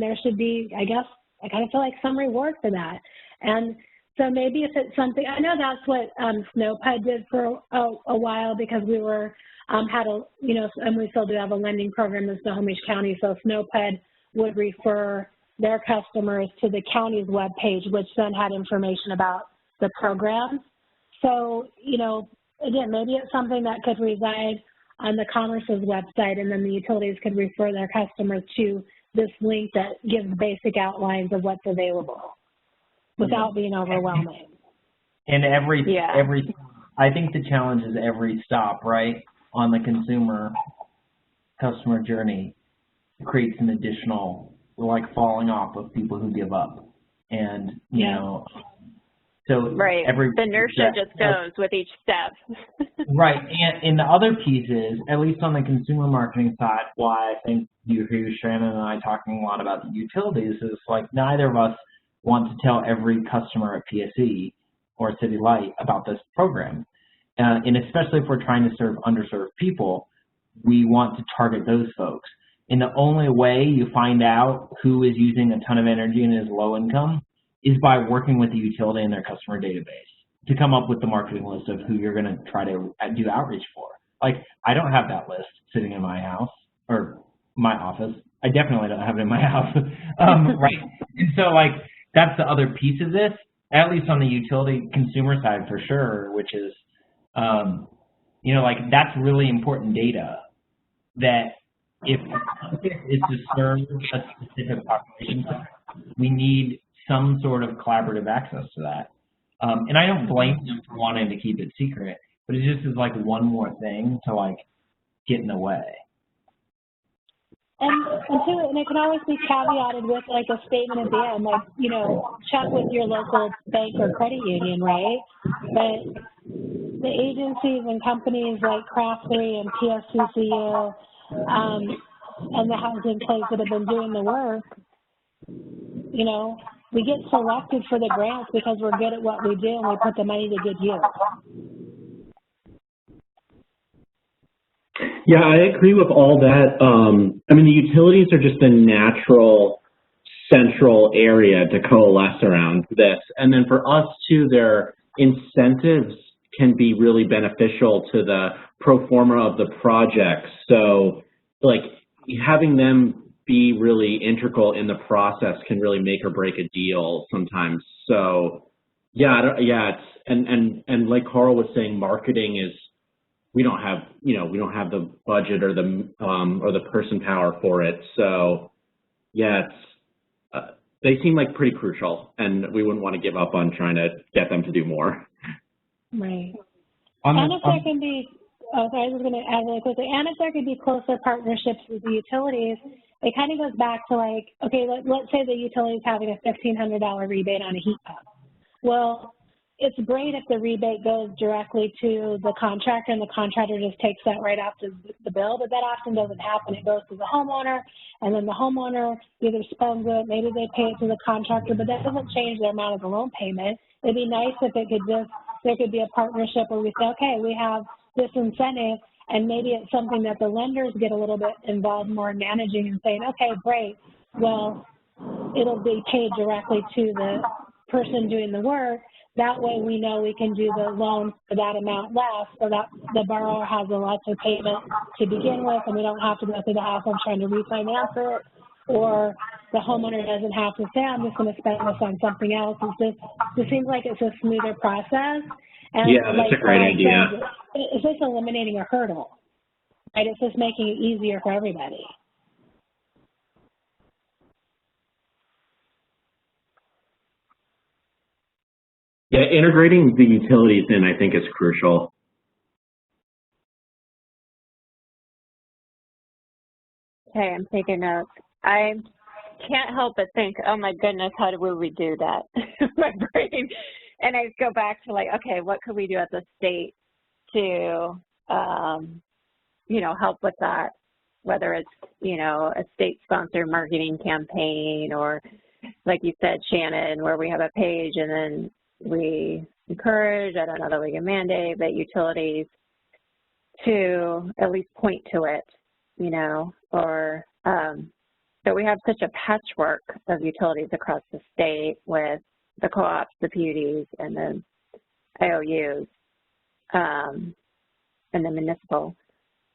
there should be, I guess, I kind of feel like some reward for that. And so maybe if it's something, I know that's what SNOPUD did for a while, because we were, had a, you know, and we still do have a lending program in Snohomish County, so SNOPUD would refer their customers to the county's webpage, which then had information about the programs. So, you know, again, maybe it's something that could reside on the Commerce's website, and then the utilities could refer their customers to this link that gives basic outlines of what's available without being overwhelming. And every, I think the challenge is every stop, right, on the customer journey creates an additional, like, falling off of people who give up. And, you know, so right. The inertia just goes with each step. Right. And the other piece is, at least on the consumer marketing side, why I think you hear Shannon and I talking a lot about the utilities is like neither of us want to tell every customer at PSE or City Light about this program. And especially if we're trying to serve underserved people, we want to target those folks. And the only way you find out who is using a ton of energy and is low income is by working with the utility and their customer database to come up with the marketing list of who you're going to try to do outreach for. Like, I don't have that list sitting in my house or my office. I definitely don't have it in my house. Right. And so, like, that's the other piece of this, at least on the utility consumer side for sure, which is, you know, like, that's really important data that if it's to serve a specific population, we need some sort of collaborative access to that. And I don't blame them for wanting to keep it secret, but it just is like one more thing to like get in the way. And it can always be caveated with like a statement at the end, like, you know, check with your local bank or credit union, right? But the agencies and companies like Craft3 and PSCCU and the housing place that have been doing the work, you know, we get selected for the grants because we're good at what we do and we put the money to good use. Yeah, I agree with all that. I mean, the utilities are just a natural central area to coalesce around this. And then for us too, their incentives can be really beneficial to the pro forma of the project. So like having them be really integral in the process can really make or break a deal sometimes. So yeah, it's, and like Carl was saying, marketing is, we don't have the budget or the person power for it. So yeah, it's, they seem like pretty crucial, and we wouldn't want to give up on trying to get them to do more. Right. And if there can be sorry, I was going to add really quickly, and if there could be closer partnerships with the utilities, it kind of goes back to like, okay, let's say the utility is having a $1,500 rebate on a heat pump. Well, it's great if the rebate goes directly to the contractor and the contractor just takes that right off the bill, but that often doesn't happen. It goes to the homeowner, and then the homeowner either spends it, maybe they pay it to the contractor, but that doesn't change the amount of the loan payment. It'd be nice if it could just, there could be a partnership where we say, okay, we have this incentive, and maybe it's something that the lenders get a little bit involved more in managing and saying, okay, great, well, it'll be paid directly to the person doing the work. That way we know we can do the loan for that amount less, so that the borrower has a lesser payment to begin with, and we don't have to go through the hassle of trying to refinance it, or the homeowner doesn't have to say, I'm just going to spend this on something else. It seems like it's a smoother process. And yeah, that's like a great idea. It's just eliminating a hurdle, right? It's just making it easier for everybody. Yeah, integrating the utilities in, I think, is crucial. Okay, I'm taking notes. I can't help but think, oh my goodness, how do we do that? My brain. And I go back to like, okay, what could we do at the state to, you know, help with that? Whether it's, you know, a state-sponsored marketing campaign, or like you said, Shannon, where we have a page and then we encourage, I don't know that we can mandate, but utilities to at least point to it, you know, or so we have such a patchwork of utilities across the state with the co-ops, the PUDs, and the IOUs, and the municipal,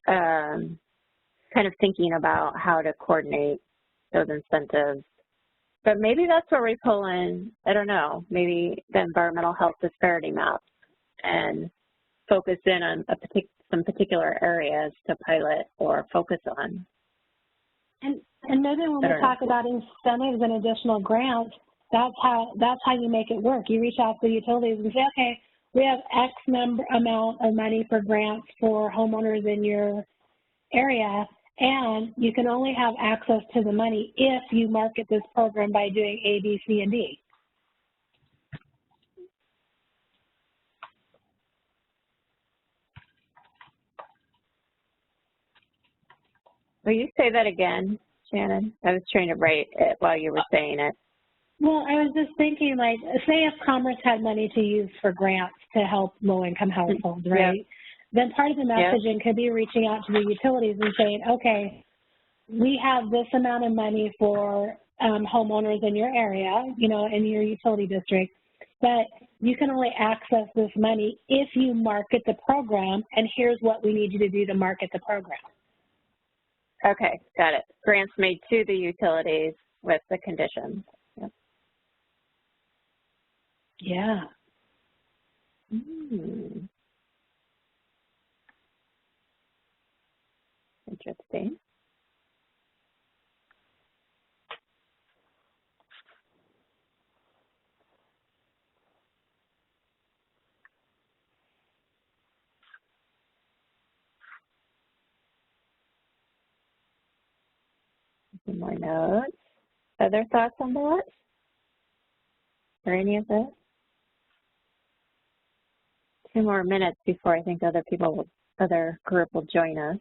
kind of thinking about how to coordinate those incentives. But maybe that's where we pull in, I don't know, maybe the environmental health disparity maps and focus in on some particular areas to pilot or focus on. And maybe when we talk about incentives and additional grants, that's how you make it work. You reach out to the utilities and say, okay, we have X amount of money for grants for homeowners in your area, and you can only have access to the money if you market this program by doing A, B, C, and D. Will you say that again, Shannon? I was trying to write it while you were saying it. Well, I was just thinking, like, say if Commerce had money to use for grants to help low-income households, right? Yep. Then part of the messaging could be reaching out to the utilities and saying, okay, we have this amount of money for homeowners in your area, you know, in your utility district, but you can only access this money if you market the program, and here's what we need you to do to market the program. Okay, got it. Grants made to the utilities with the conditions. Yep. Yeah. Interesting. Some more notes. Other thoughts on that? Or any of this? 2 more minutes before I think other group will join us.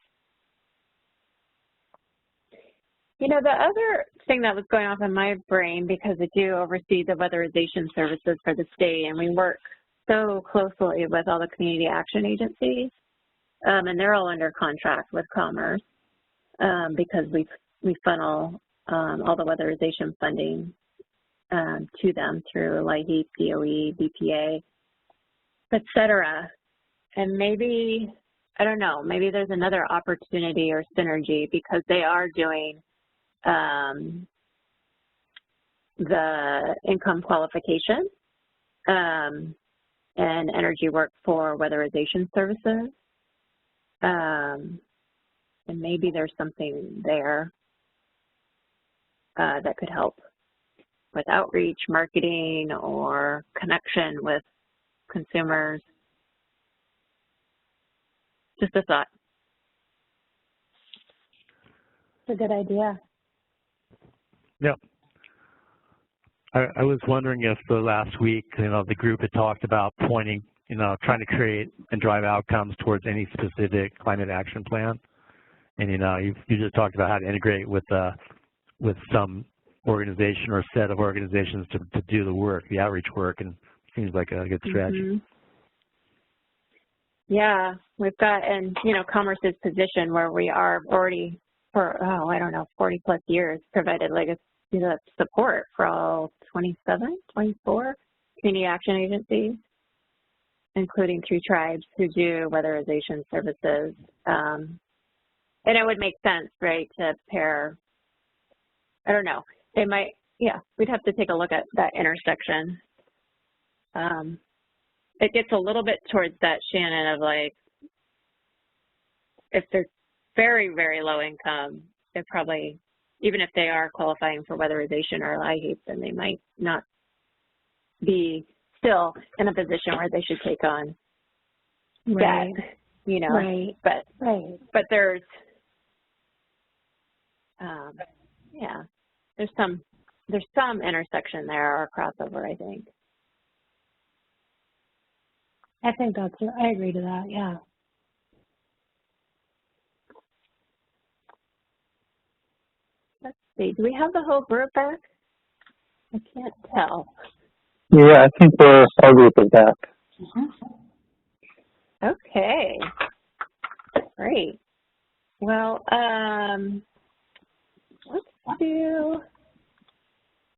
You know, the other thing that was going off in my brain, because I do oversee the weatherization services for the state, and we work so closely with all the community action agencies, and they're all under contract with Commerce, because we funnel all the weatherization funding to them through LIHEAP, DOE, BPA, et cetera. And maybe, I don't know, maybe there's another opportunity or synergy because they are doing the income qualification and energy work for weatherization services. And maybe there's something there that could help with outreach, marketing, or connection with consumers. Just a thought. It's a good idea. Yep. I was wondering if the last week, the group had talked about pointing, trying to create and drive outcomes towards any specific climate action plan. And, you just talked about how to integrate with some organization or set of organizations to do the work, the outreach work, and it seems like a good strategy. Mm-hmm. Yeah, we've got, and, Commerce's position where we are already for, 40 plus years provided support for all 27, 24 community action agencies, including 3 tribes who do weatherization services. And it would make sense, right, to pair, I don't know, they might, we'd have to take a look at that intersection. It gets a little bit towards that, Shannon, of like, if they're very, very low income, it probably, even if they are qualifying for weatherization or LIHEAP, then they might not be still in a position where they should take on debt, Right. But there's, there's some intersection there or crossover, I think. I agree to that, yeah. Let's see, do we have the whole group back? I can't tell. Yeah, I think our group is back. Okay, great. Well, let's do,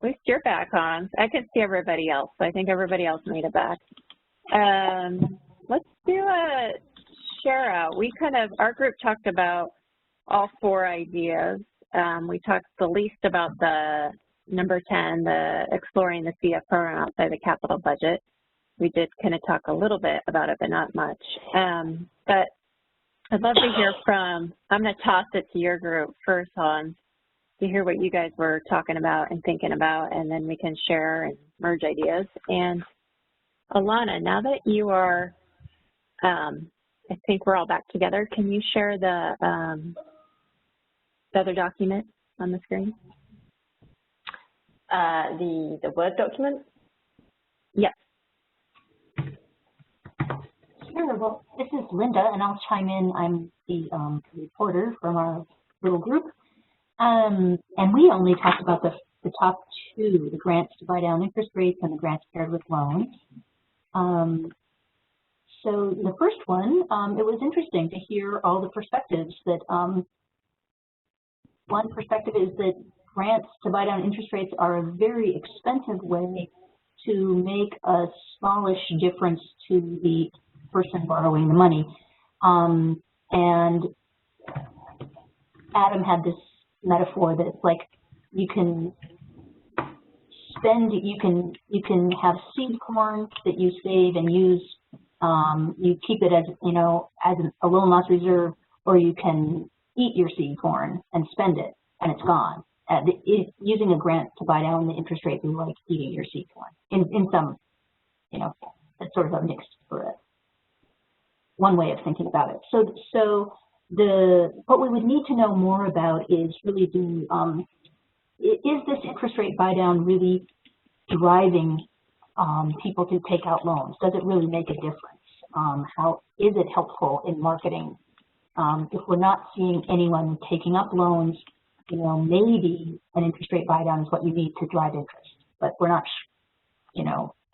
at least you're back on. I can see everybody else, so I think everybody else made it back. Let's do a share out. Our group talked about all 4 ideas. We talked the least about the number 10, the exploring the CF program outside the capital budget. We did kind of talk a little bit about it, but not much. But I'd love to hear from, I'm going to toss it to your group first, Hans, to hear what you guys were talking about and thinking about, and then we can share and merge ideas. And Alana, now that you are, I think we're all back together, can you share the other document on the screen? The Word document? Yes. Sure. Well, this is Linda, and I'll chime in. I'm the reporter from our little group. And we only talked about the top 2, the grants to buy down interest rates and the grants paired with loans. So the first one, it was interesting to hear all the perspectives that one perspective is that grants to buy down interest rates are a very expensive way to make a smallish difference to the person borrowing the money. And Adam had this metaphor that it's like you can have seed corn that you save and use, you keep it as, as a loan loss reserve, or you can eat your seed corn and spend it and it's gone. Using a grant to buy down the interest rate is like eating your seed corn in some, that's sort of a mixed for it. One way of thinking about it. So what we would need to know more about is really is this interest rate buy down really driving people to take out loans? Does it really make a difference? How is it helpful in marketing? If we're not seeing anyone taking up loans, maybe an interest rate buy down is what you need to drive interest, but we're not,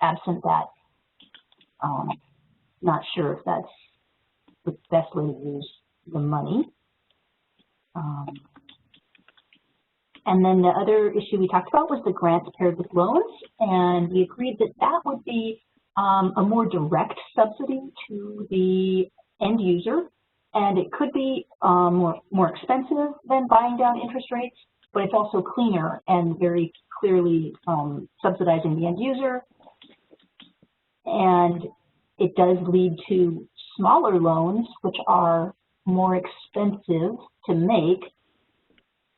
absent that, not sure if that's the best way to use the money. And then the other issue we talked about was the grants paired with loans, and we agreed that that would be a more direct subsidy to the end user, and it could be more expensive than buying down interest rates, but it's also cleaner and very clearly subsidizing the end user, and it does lead to smaller loans, which are more expensive to make.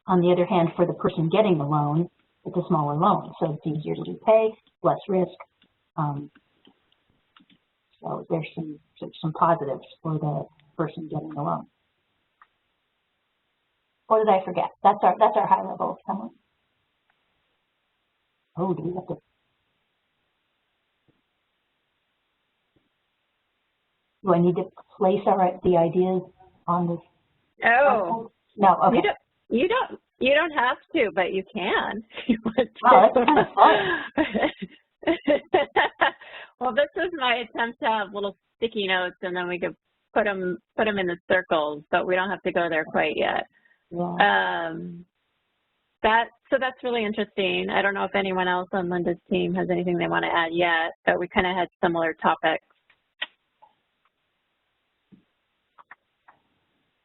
On the other hand, for the person getting the loan, it's a smaller loan, so it's easier to repay, less risk. So there's some positives for person getting the loan. Or did I forget? That's our high level summary. Oh, do we have to? Do I need to place the ideas on this? Oh. No, okay. You don't have to, but you can. Wow, that's kind of fun. Well, this is my attempt to have little sticky notes, and then we could put them in the circles, but we don't have to go there quite yet. Yeah. So that's really interesting. I don't know if anyone else on Linda's team has anything they want to add yet, but we kind of had similar topics.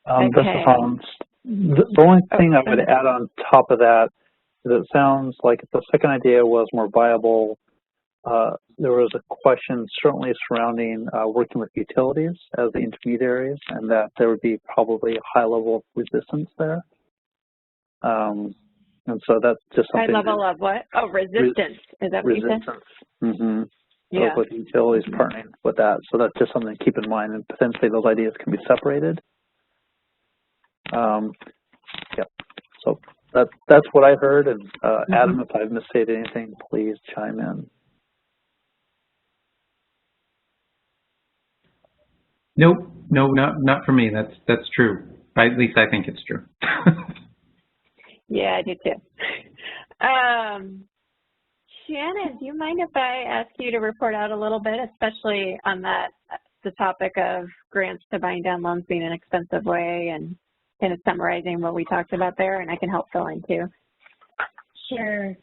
This is Hans. The only thing I would add on top of that is it sounds like if the second idea was more viable, there was a question certainly surrounding working with utilities as the intermediaries, and that there would be probably a high level of resistance there. And so that's just something. High level of what? Oh, resistance. Is that what you said? Mm-hmm. Yeah. So with utilities partnering with that. So that's just something to keep in mind, and potentially those ideas can be separated. Yeah. So that's what I heard. And Adam, if I've misstated anything, please chime in. Nope. No, not for me. That's true. At least I think it's true. Yeah, I do too. Shannon, do you mind if I ask you to report out a little bit, especially on the topic of grants to buying down loans being an expensive way, and kind of summarizing what we talked about there, and I can help fill in too. Sure.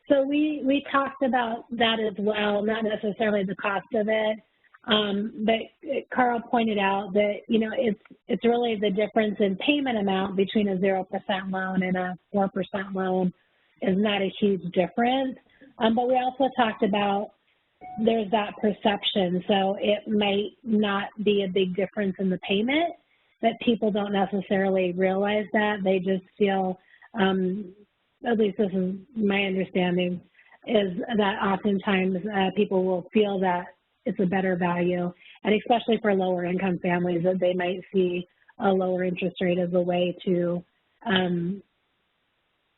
So we talked about that as well, not necessarily the cost of it, but Carl pointed out that, you know, it's really the difference in payment amount between a 0% loan and a 4% loan is not a huge difference. But we also talked about there's that perception. So it might not be a big difference in the payment, that people don't necessarily realize that. They just feel, at least this is my understanding, is that oftentimes people will feel that it's a better value, and especially for lower income families, that they might see a lower interest rate as a way to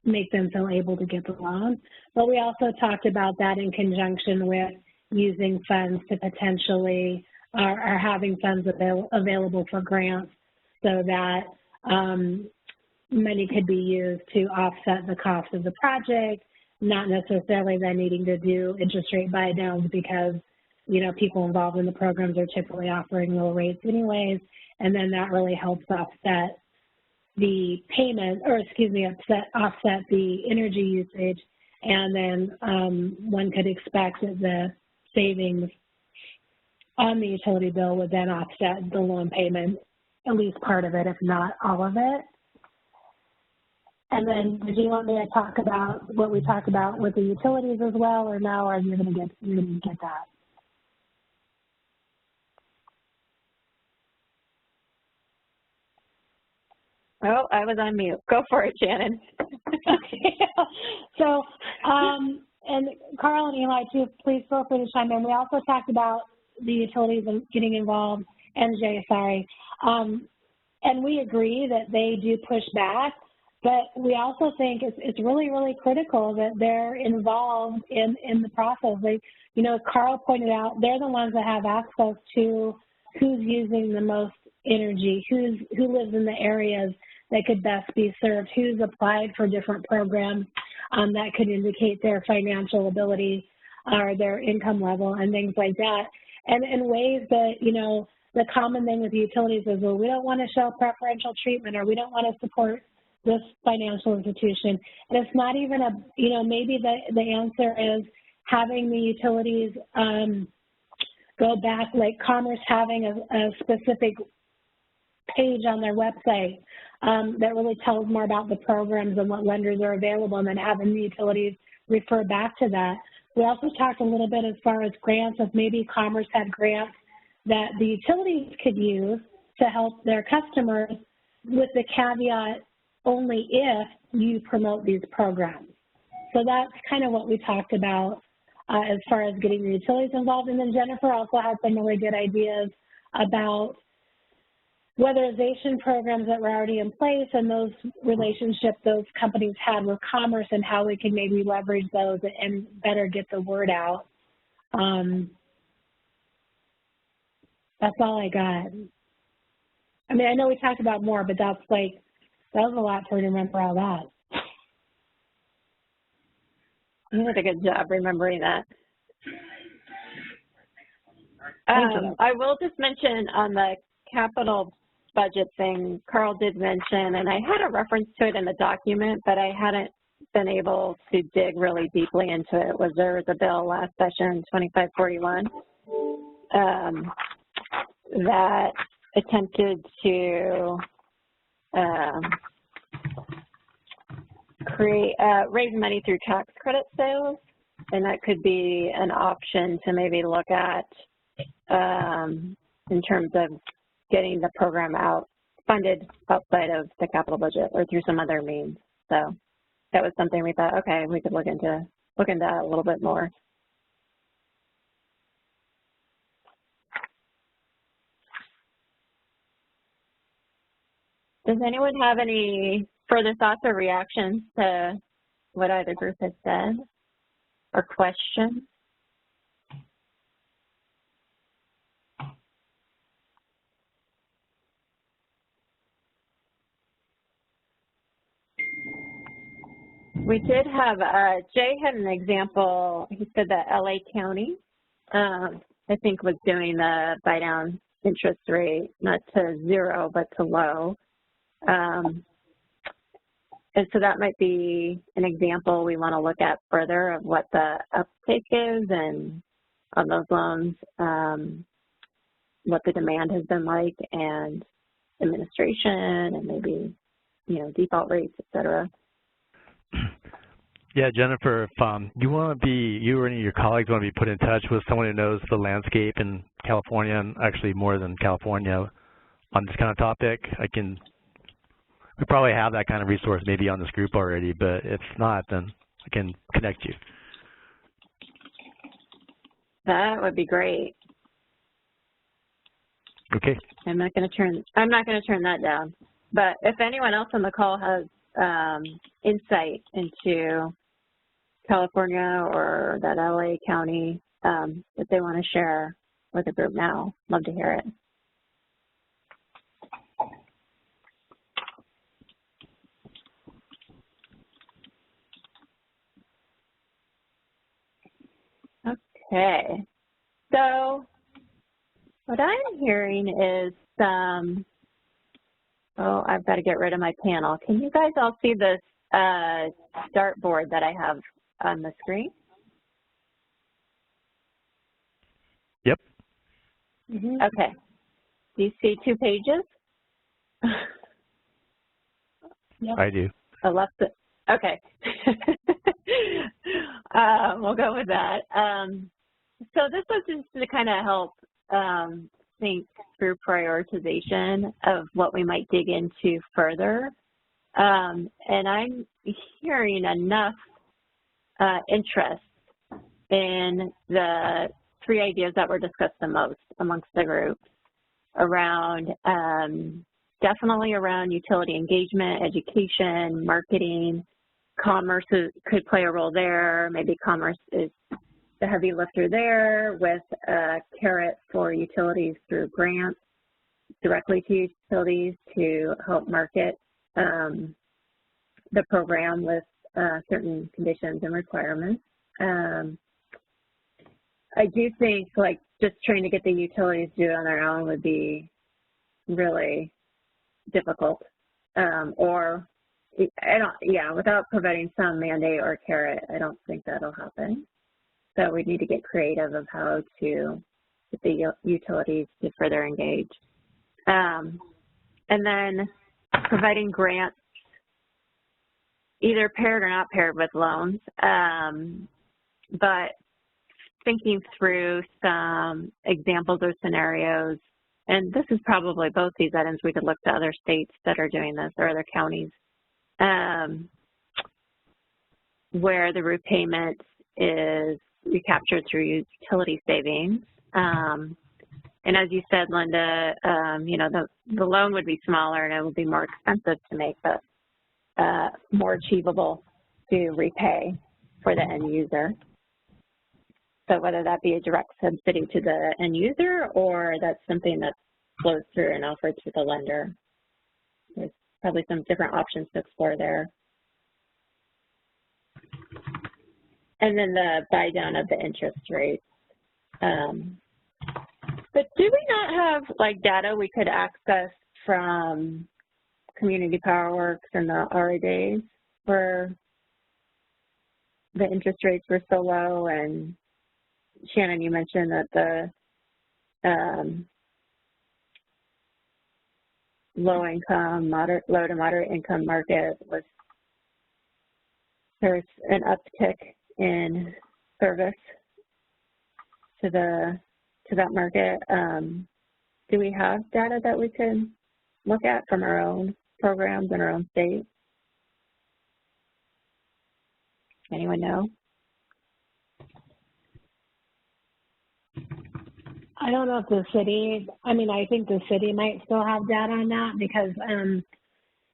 make them feel able to get the loan. But we also talked about that in conjunction with using funds to potentially, or having funds available for grants, so that money could be used to offset the cost of the project, not necessarily then needing to do interest rate buy downs, because, you know, people involved in the programs are typically offering low rates anyways, and then that really helps offset the payment, or excuse me, offset the energy usage, and then one could expect that the savings on the utility bill would then offset the loan payment, at least part of it, if not all of it. And then, did you want me to talk about what we talked about with the utilities as well, or no? Or you're going to get that? Oh, I was on mute. Go for it, Shannon. Okay. So, and Carl and Eli too, please feel free to chime in. We also talked about the utilities getting involved, and Jay, sorry. And we agree that they do push back, but we also think it's really, really critical that they're involved in the process. Like, you know, Carl pointed out, they're the ones that have access to who's using the most energy, who lives in the areas that could best be served, who's applied for different programs that could indicate their financial ability or their income level and things like that. And in ways that, you know, the common thing with utilities is, well, we don't want to show preferential treatment, or we don't want to support this financial institution. And it's not even a, you know, maybe the answer is having the utilities go back, like Commerce having a specific page on their website that really tells more about the programs and what lenders are available, and then having the utilities refer back to that. We also talked a little bit as far as grants, if maybe Commerce had grants that the utilities could use to help their customers, with the caveat only if you promote these programs. So that's kind of what we talked about as far as getting the utilities involved. And then Jennifer also had some really good ideas about weatherization programs that were already in place and those relationships those companies had with commerce and how we can maybe leverage those and better get the word out. That's all I got. I mean, I know we talked about more, but that was a lot for me to remember all that. You did a good job remembering that. I will just mention on the capital budget thing, Carl did mention, and I had a reference to it in the document, but I hadn't been able to dig really deeply into it. There was a bill last session, 2541, that attempted to raise money through tax credit sales, and that could be an option to maybe look at in terms of getting the program funded outside of the capital budget or through some other means. So that was something we thought, okay, we could look into that a little bit more. Does anyone have any further thoughts or reactions to what either group has said or questions? We did have, Jay had an example. He said that LA County, I think, was doing the buy down interest rate, not to zero, but to low. And so that might be an example we want to look at further of what the uptake is and on those loans, what the demand has been like and administration and maybe, default rates, et cetera. Yeah, Jennifer, if you or any of your colleagues want to be put in touch with someone who knows the landscape in California, and actually more than California, on this kind of topic, we probably have that kind of resource maybe on this group already, but if not, then I can connect you. That would be great. Okay. I'm not going to turn that down. But if anyone else on the call has insight into California or that LA County that they want to share with the group now, love to hear it. Okay, so what I'm hearing is oh, I've got to get rid of my panel. Can you guys all see this dartboard that I have on the screen? Yep. Mm-hmm. Okay. Do you see 2 pages? Yep. I do. Okay. We'll go with that. So this was just to kind of help think through prioritization of what we might dig into further. And I'm hearing enough interest in the 3 ideas that were discussed the most amongst the group around, definitely around utility engagement, education, marketing. Commerce could play a role there. Maybe commerce is the heavy lifter there, with a carrot for utilities through grants directly to utilities to help market the program with certain conditions and requirements. I do think just trying to get the utilities to do it on their own would be really difficult, without providing some mandate or carrot, I don't think that'll happen. So we need to get creative of how to get the utilities to further engage. And then providing grants, either paired or not paired with loans, but thinking through some examples or scenarios, and this is probably both these items, we could look to other states that are doing this or other counties, where the repayment is recaptured through utility savings, And as you said, Linda, you know, the loan would be smaller and it would be more expensive to make, but more achievable to repay for the end user. So whether that be a direct subsidy to the end user or that's something that flows through and offered to the lender. There's probably some different options to explore there. And then the buy down of the interest rates. But do we not have like data we could access from Community PowerWorks and the RA where the interest rates were so low? And Shannon, you mentioned that the low to moderate income market was, there's an uptick in service to that market. Do we have data that we could look at from our own programs in our own state? Anyone know? I don't know if the city, I mean, I think the city might still have data on that because,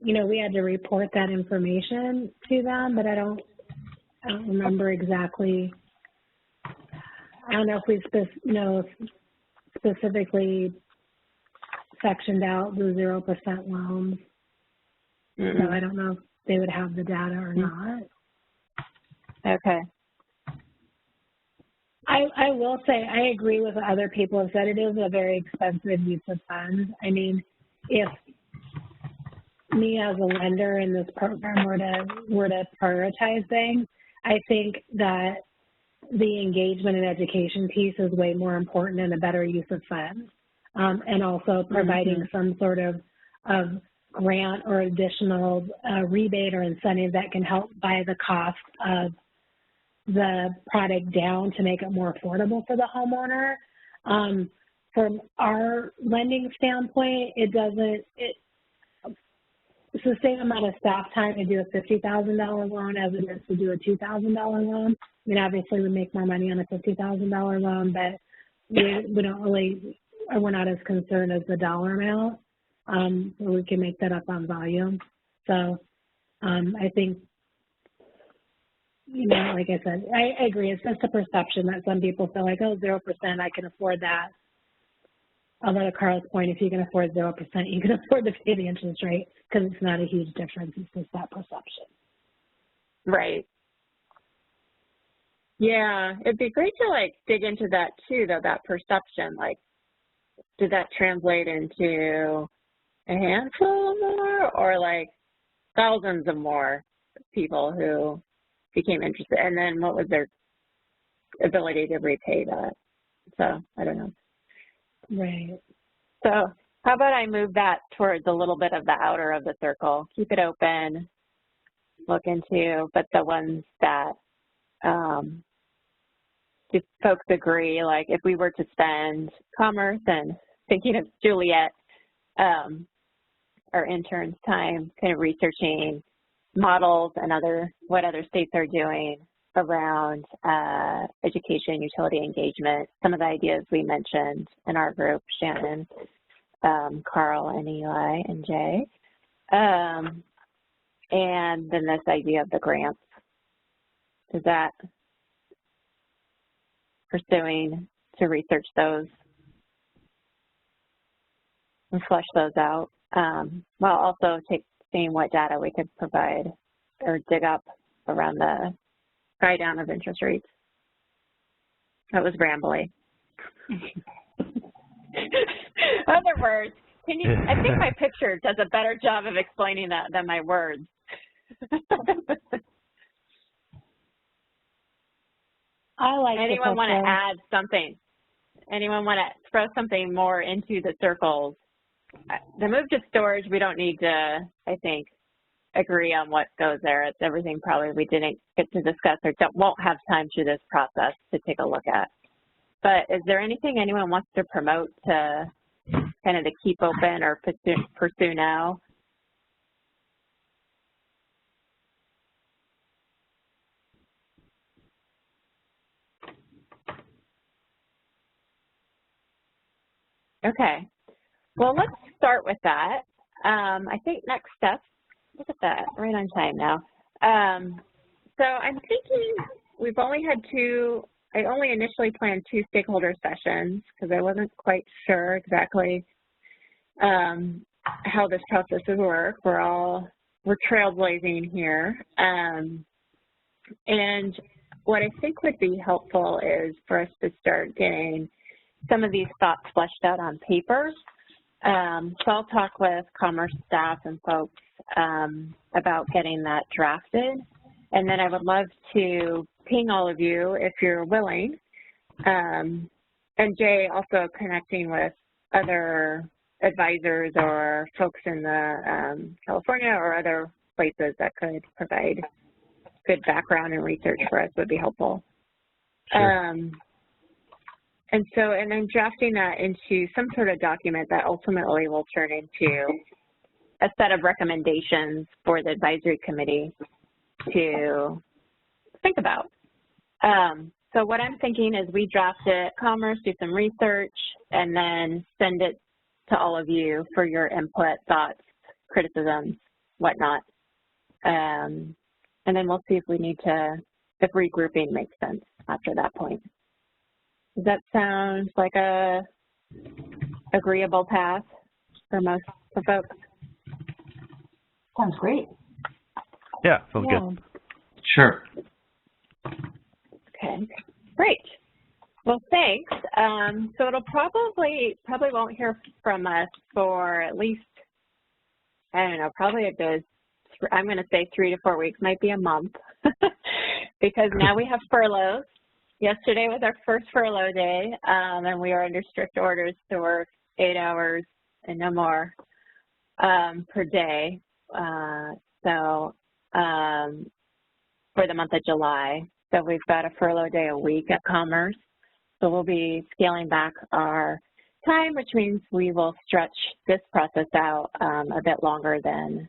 you know, we had to report that information to them, but I don't remember exactly. I don't know if we specifically sectioned out the 0% loans. So I don't know if they would have the data or not. Okay. I will say I agree with what other people have said. It is a very expensive use of funds. I mean, if me as a lender in this program were to prioritize things, I think that the engagement and education piece is way more important and a better use of funds. And also providing some sort of grant or additional rebate or incentive that can help buy the cost of the product down to make it more affordable for the homeowner. From our lending standpoint, it's the same amount of staff time to do a $50,000 loan as it is to do a $2,000 loan. I mean, obviously we make more money on a $50,000 loan, but we don't really, we're not as concerned as the dollar amount. We can make that up on volume. So I think, you know, like I said, I agree. It's just a perception that some people feel like, oh, 0%, I can afford that. Although to Carl's point, if you can afford 0%, you can afford to pay the interest rate because it's not a huge difference. It's just that perception. Right. Yeah, it'd be great to like dig into that too, though, that perception. Like, did that translate into a handful more or like thousands of more people who became interested? And then what was their ability to repay that? So I don't know. Right. So how about I move that towards a little bit of the outer of the circle, keep it open, look into, but the ones that do folks agree, like if we were to spend commerce and thinking of Juliet, our interns' time kind of researching models and what other states are doing around education, utility engagement, some of the ideas we mentioned in our group, Shannon, Carl, and Eli, and Jay. And then this idea of the grants. Is that pursuing to research those and flesh those out, while also seeing what data we could provide or dig up around the buy down of interest rates. That was rambly. Other words, I think my picture does a better job of explaining that than my words. I like Anyone want to add something? Anyone want to throw something more into the circles? The move to storage, we don't need to, I think, agree on what goes there. It's everything probably we didn't get to discuss or won't have time through this process to take a look at. But is there anything anyone wants to promote to kind of to keep open or pursue now? Okay. Well, let's start with that. I think next steps, look at that, right on time now. So I'm thinking we've only had I only initially planned 2 stakeholder sessions because I wasn't quite sure exactly how this process would work. We're trailblazing here. And what I think would be helpful is for us to start getting some of these thoughts fleshed out on paper. So I'll talk with Commerce staff and folks about getting that drafted. And then I would love to ping all of you if you're willing. And Jay, also connecting with other advisors or folks in the California or other places that could provide good background and research for us would be helpful. Sure. And then drafting that into some sort of document that ultimately will turn into a set of recommendations for the advisory committee to think about. So what I'm thinking is we draft it, Commerce, do some research, and then send it to all of you for your input, thoughts, criticisms, whatnot. And then we'll see if we need to, if regrouping makes sense after that point. Does that sound like a agreeable path for most folks? Sounds great. Yeah, sounds good. Sure. Okay, great. Well, thanks. So it'll probably won't hear from us for at least, I don't know, probably I'm going to say 3 to 4 weeks, might be a month, because now we have furloughs. Yesterday was our first furlough day, and we are under strict orders to work 8 hours and no more per day. For the month of July. So we've got a furlough day a week at Commerce. So we'll be scaling back our time, which means we will stretch this process out a bit longer than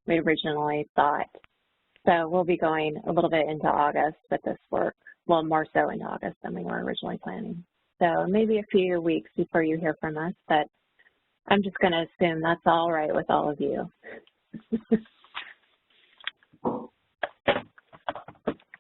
we originally thought. So we'll be going a little bit into August with this work. Well, more so in August than we were originally planning. So maybe a few weeks before you hear from us, but I'm just going to assume that's all right with all of you.